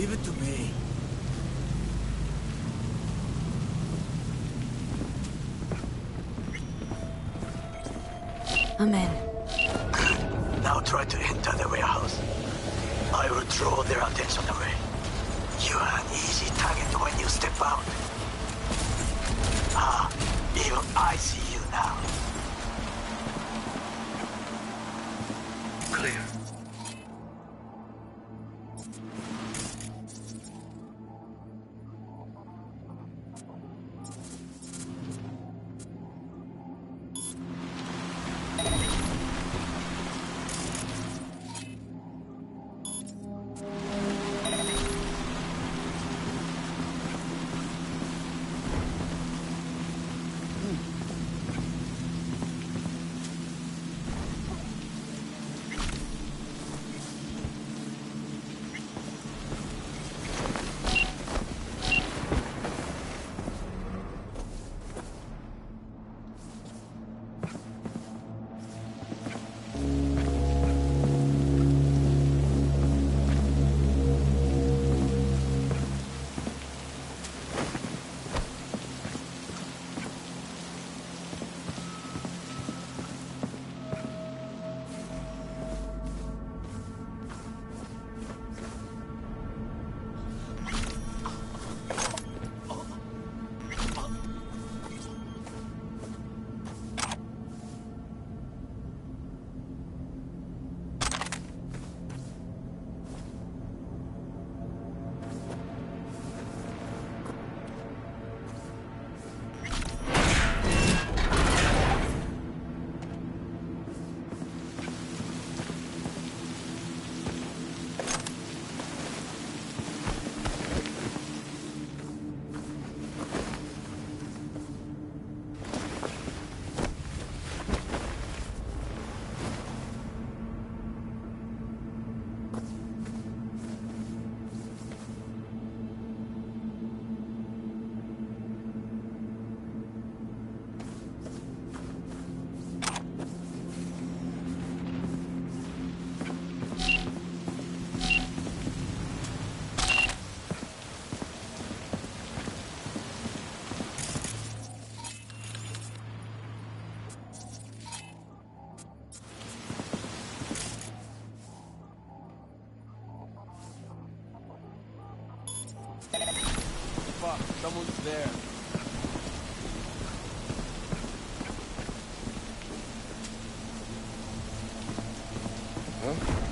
Give it to me. I'm in. Now try to enter the warehouse. I will draw their attention away. You are an easy target when you step out. Ah, even I see you now. Clear. Fuck, someone's there. Huh?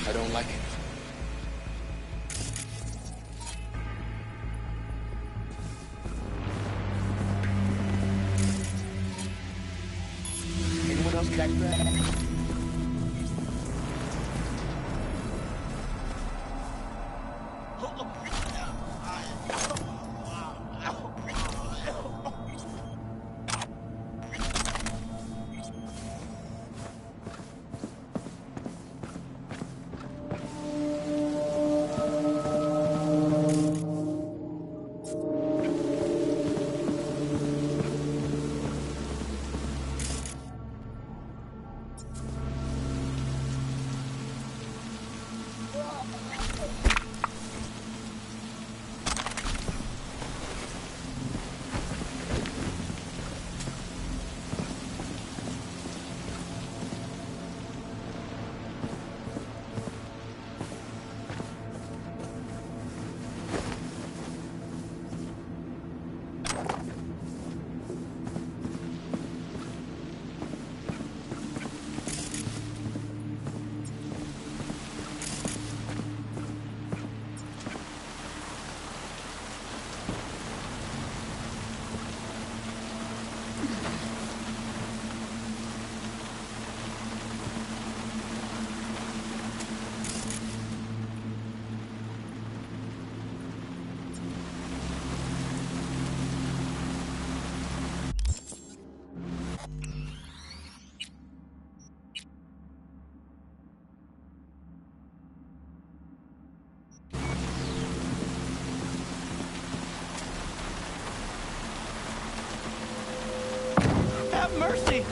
I don't like it. Anyone else catch that? Have mercy!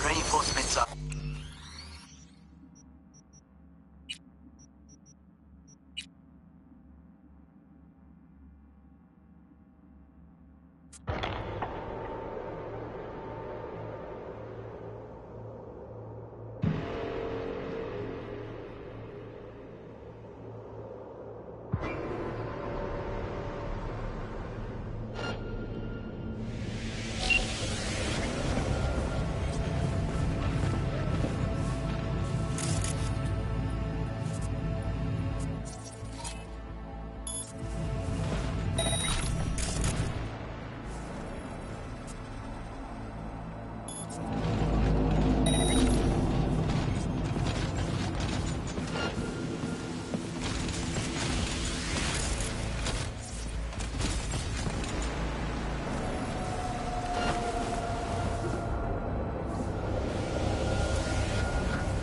Reinforcements up.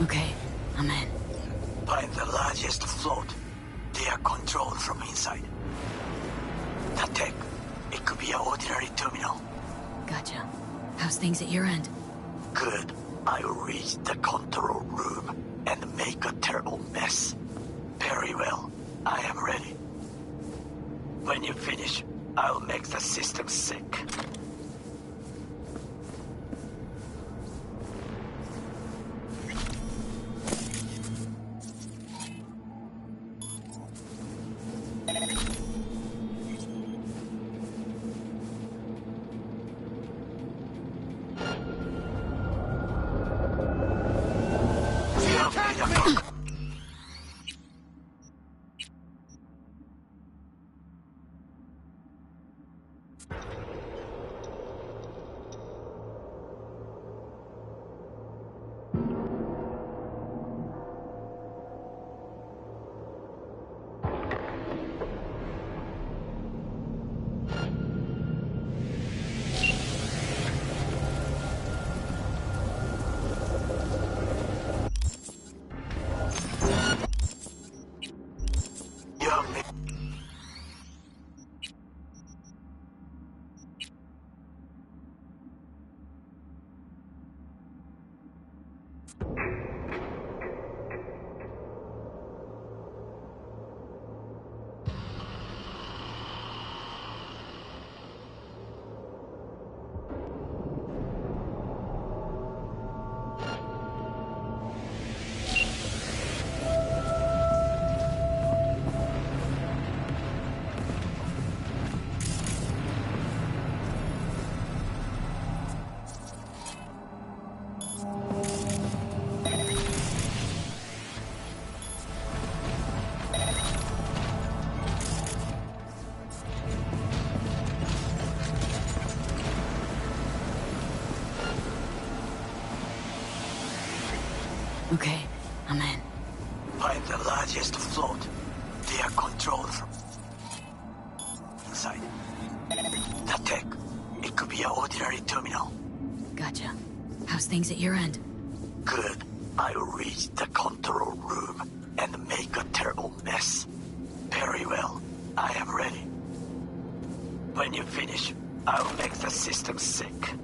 Okay, I'm in. Find the largest float. They are controlled from inside. Not tech. It could be an ordinary terminal. Gotcha. How's things at your end? Good. I'll reach the control room and make a terrible mess. Very well. I am ready. When you finish, I'll make the system sick. Okay, I'm in. Find the largest float. They are controlled from inside. Not tech. It could be an ordinary terminal. Gotcha. How's things at your end? Good. I'll reach the control room and make a terrible mess. Very well. I am ready. When you finish, I'll make the system sick.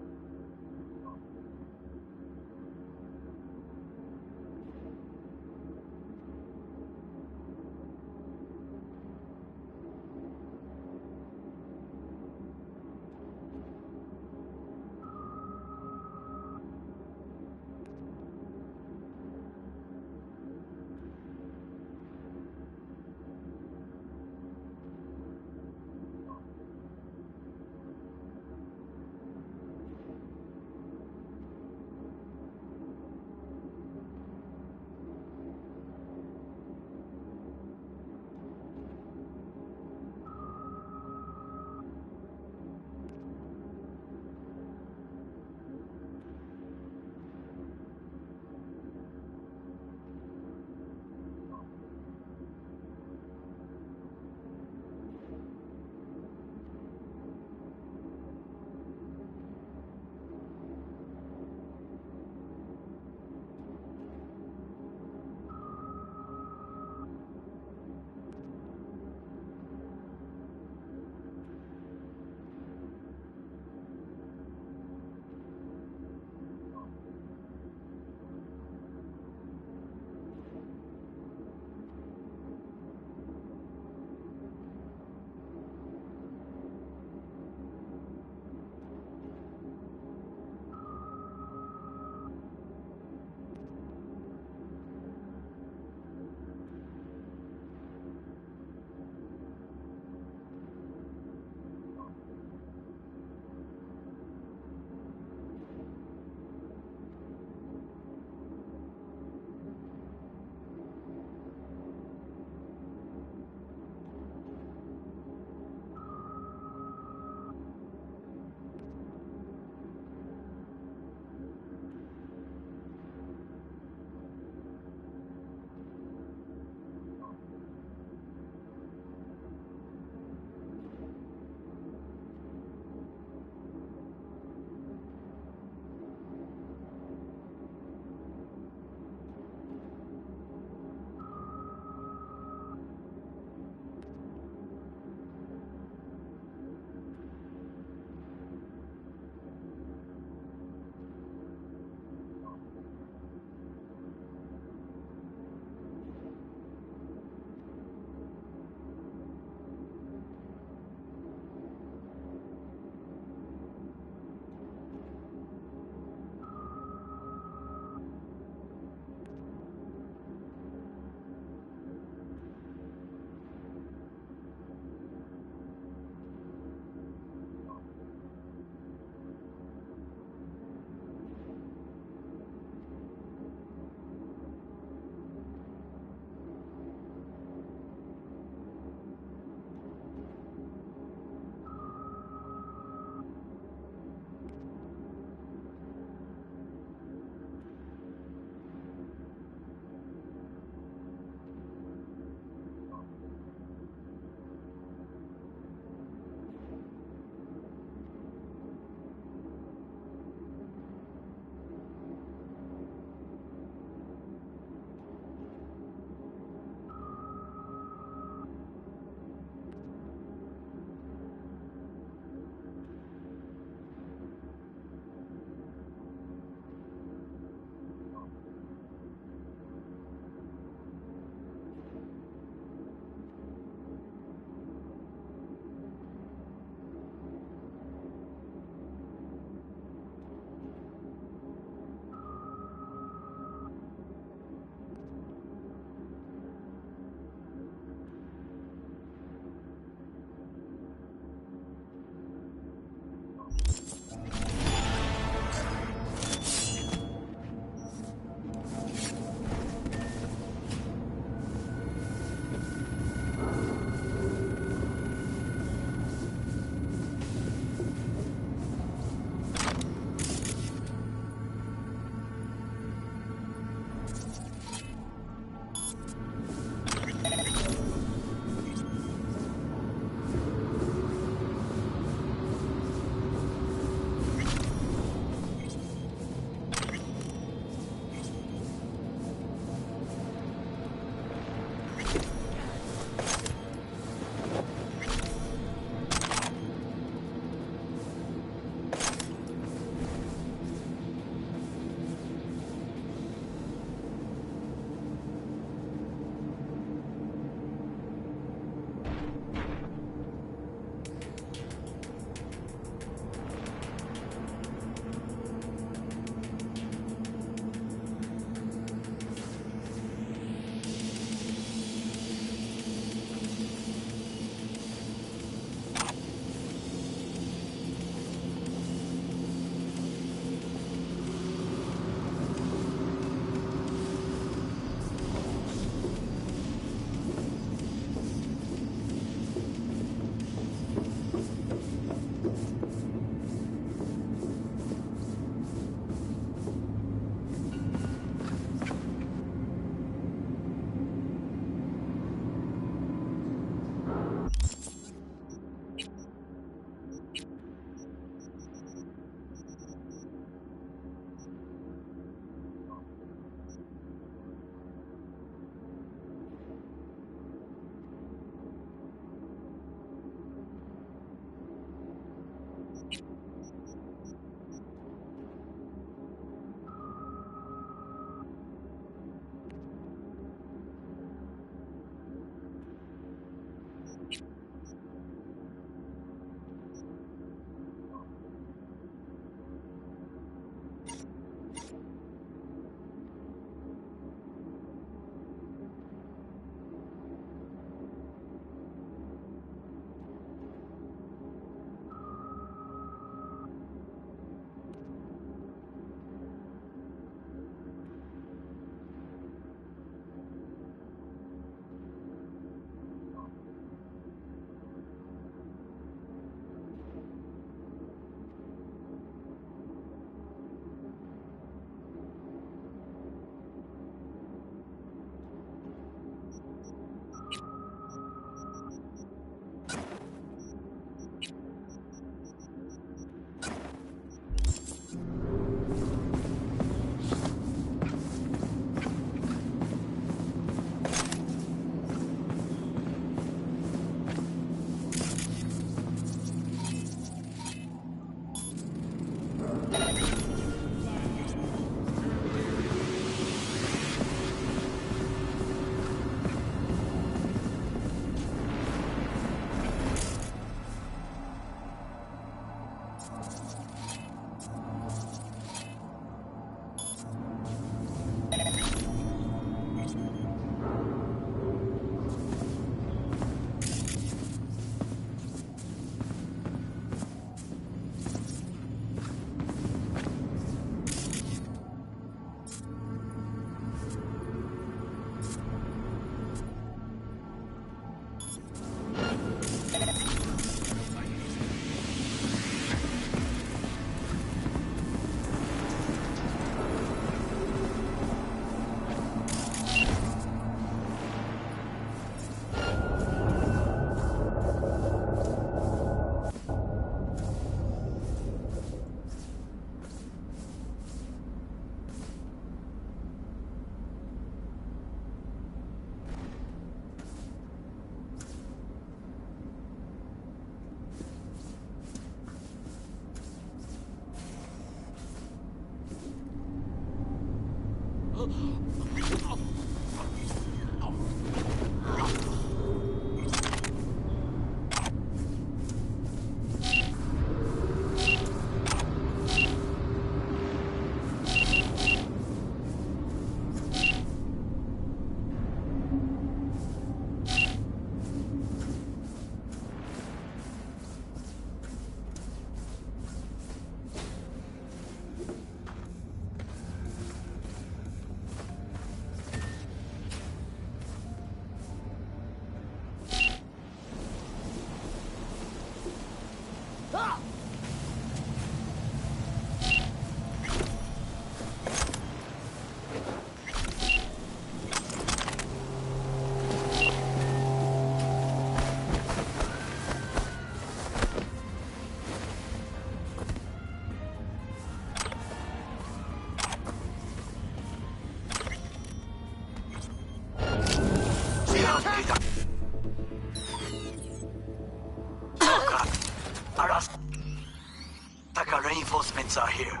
Reinforcements are here.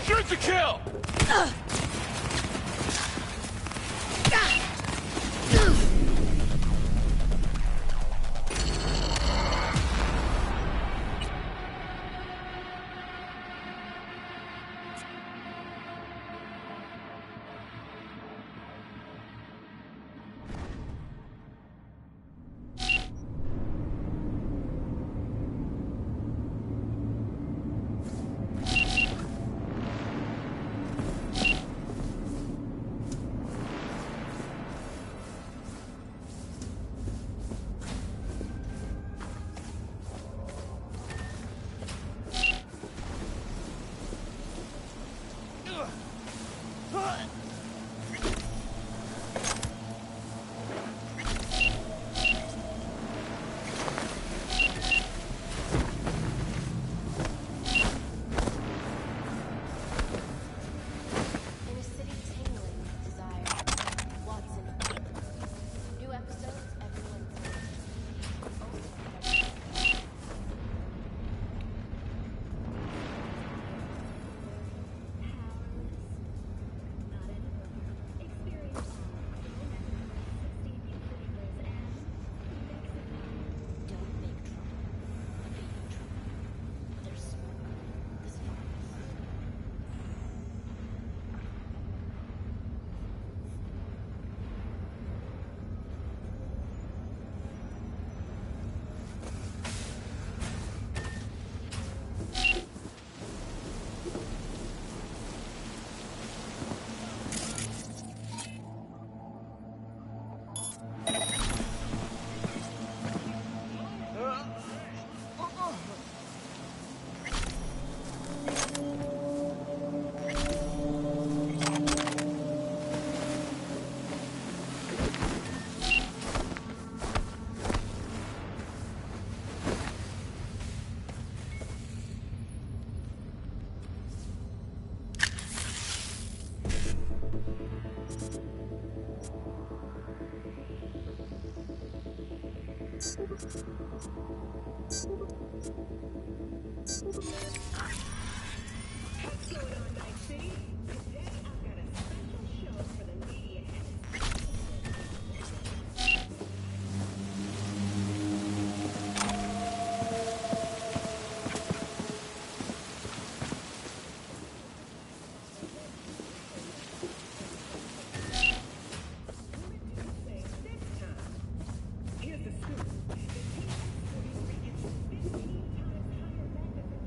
Shoot to kill!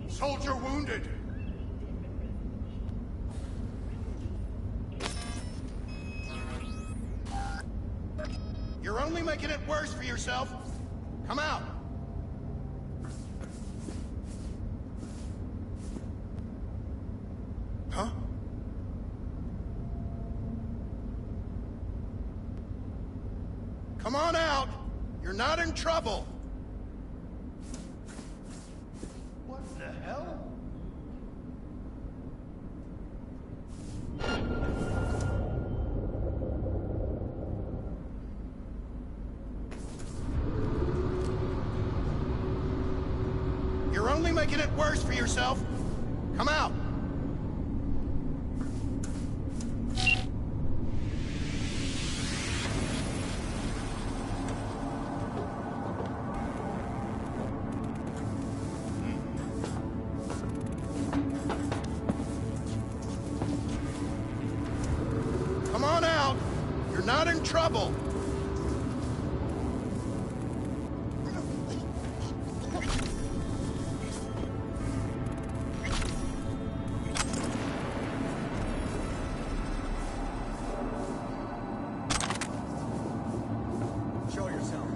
Soldier wounded. You're only making it worse for yourself. Come out. Huh? Come on out. You're not in trouble. What the hell? You're only making it worse for yourself. Come out. Come on out. You're not in trouble. Show yourself.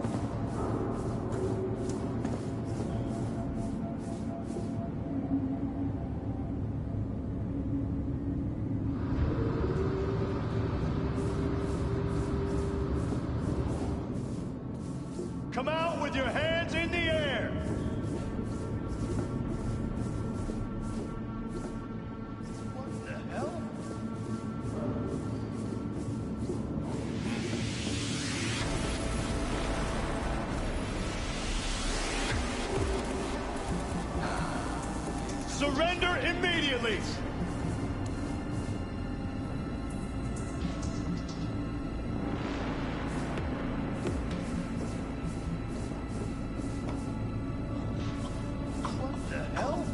Come out with your hands in the air! What the hell? Surrender immediately! What the hell?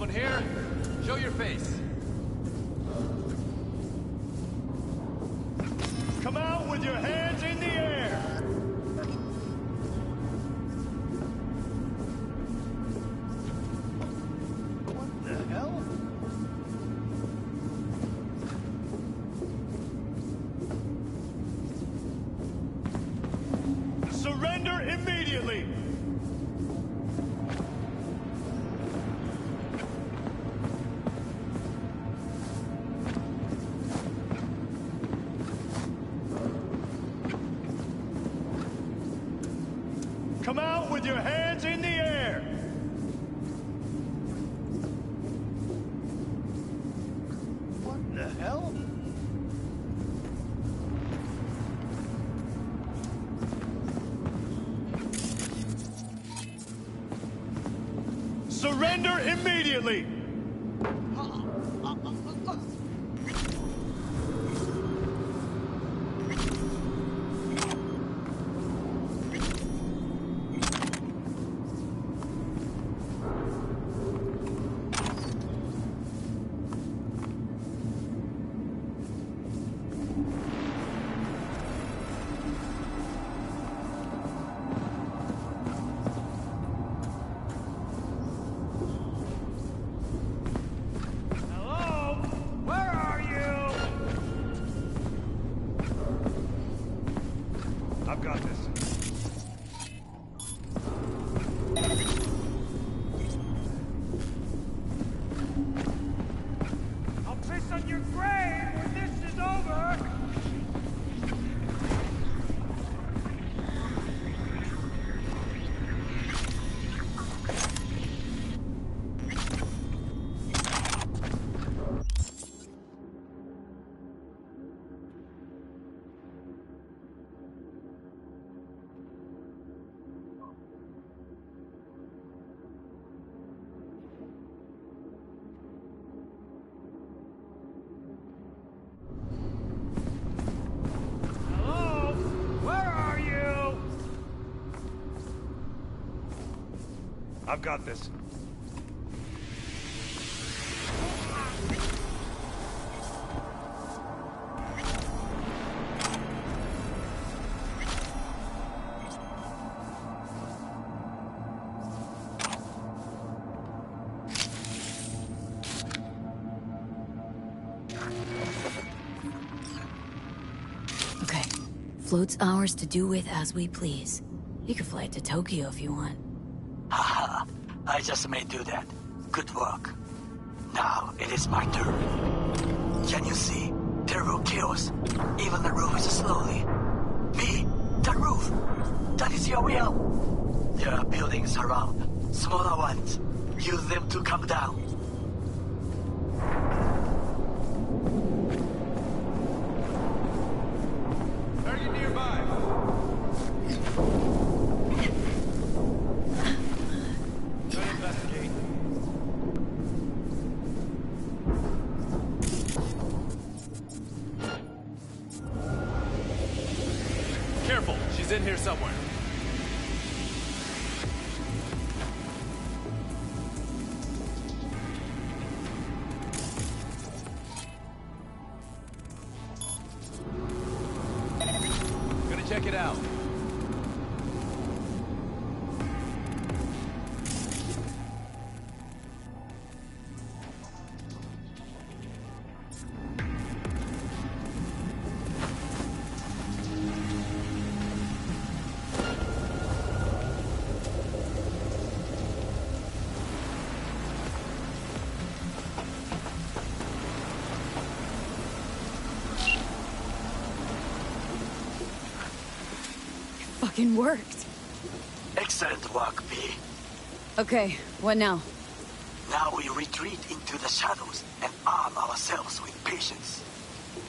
Someone here? Show your face. Come out with your hands in the air! What the hell? Surrender immediately! Come out with your hands in the air! What the hell? Surrender immediately! Hello? Where are you? I've got this. I'll piss on your grave when this is over! Hello? Where are you? I've got this. Okay. Float's ours to do with as we please. You can fly it to Tokyo if you want. Haha, I just may do that. Good work. Now it is my turn. Can you see? Terrible chaos. Even the roof is slowly. Me, the roof. That is your will. There are buildings around. Smaller ones. Use them to come down. Are you nearby? Go investigate. Careful, she's in here somewhere. Gonna check it out. Fucking worked. Excellent work, V. Okay, what now? Now we retreat into the shadows and arm ourselves with patience.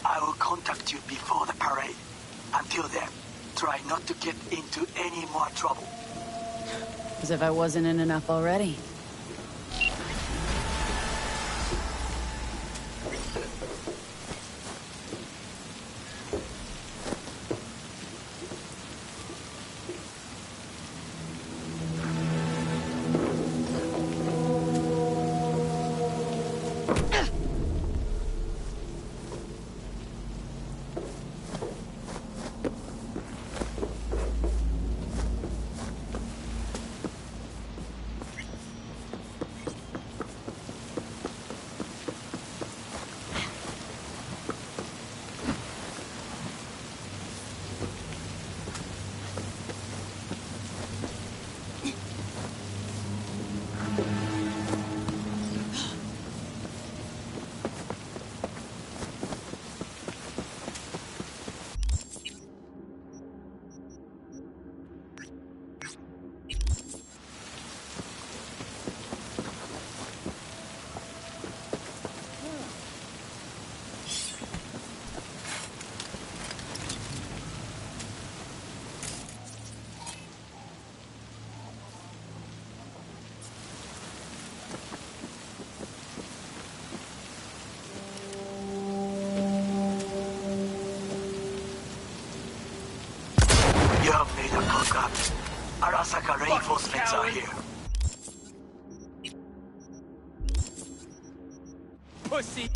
I will contact you before the parade. Until then, try not to get into any more trouble. As if I wasn't in enough already. You have made a fuck up. Arasaka reinforcements are here. Pussy!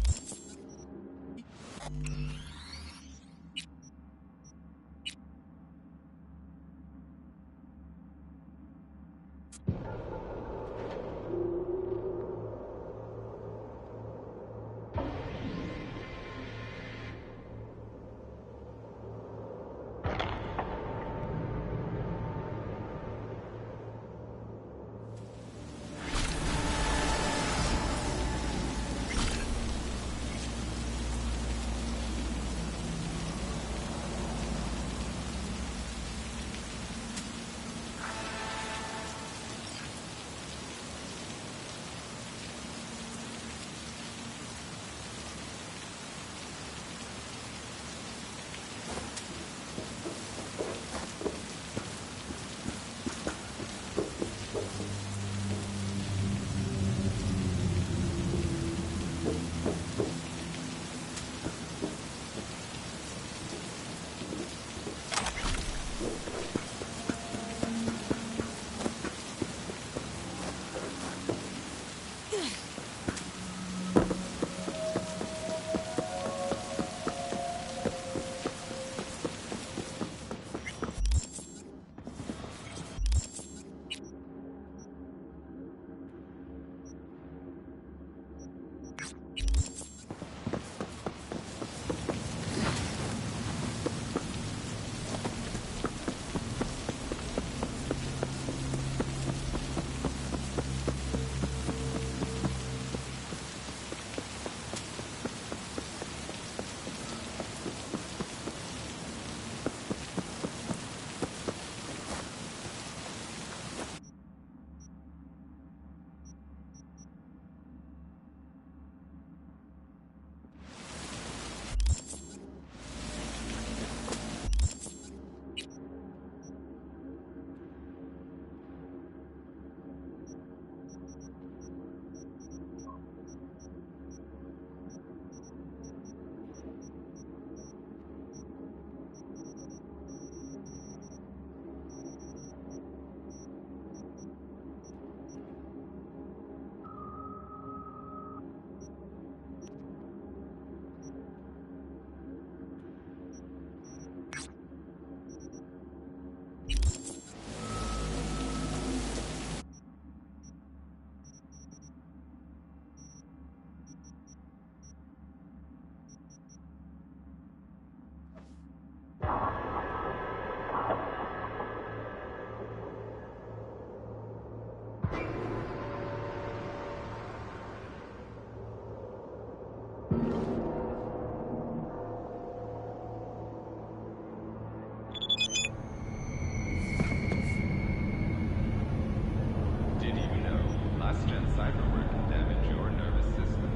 Cyberpunk can damage your nervous system.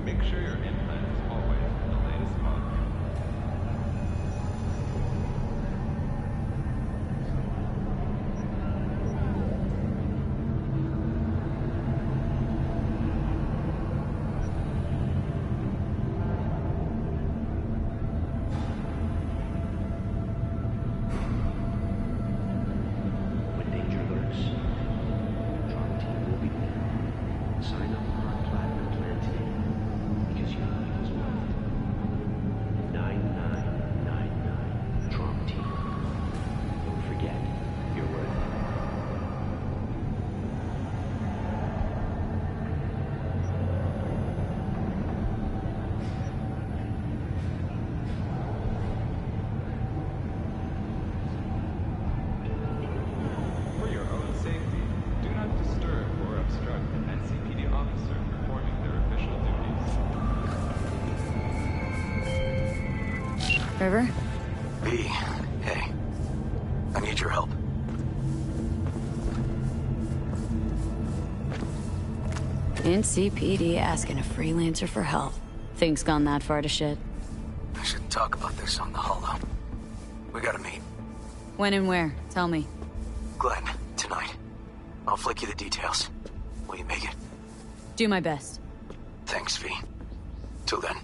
Make sure your implant is always the latest model. When danger lurks, Drop Team will be there. Sign up on our Platinum plan today. River? V, hey. I need your help. NCPD asking a freelancer for help. Things gone that far to shit. I should talk about this on the holo. We gotta meet. When and where? Tell me. Glenn, tonight. I'll flick you the details. Will you make it? Do my best. Thanks, V. Till then.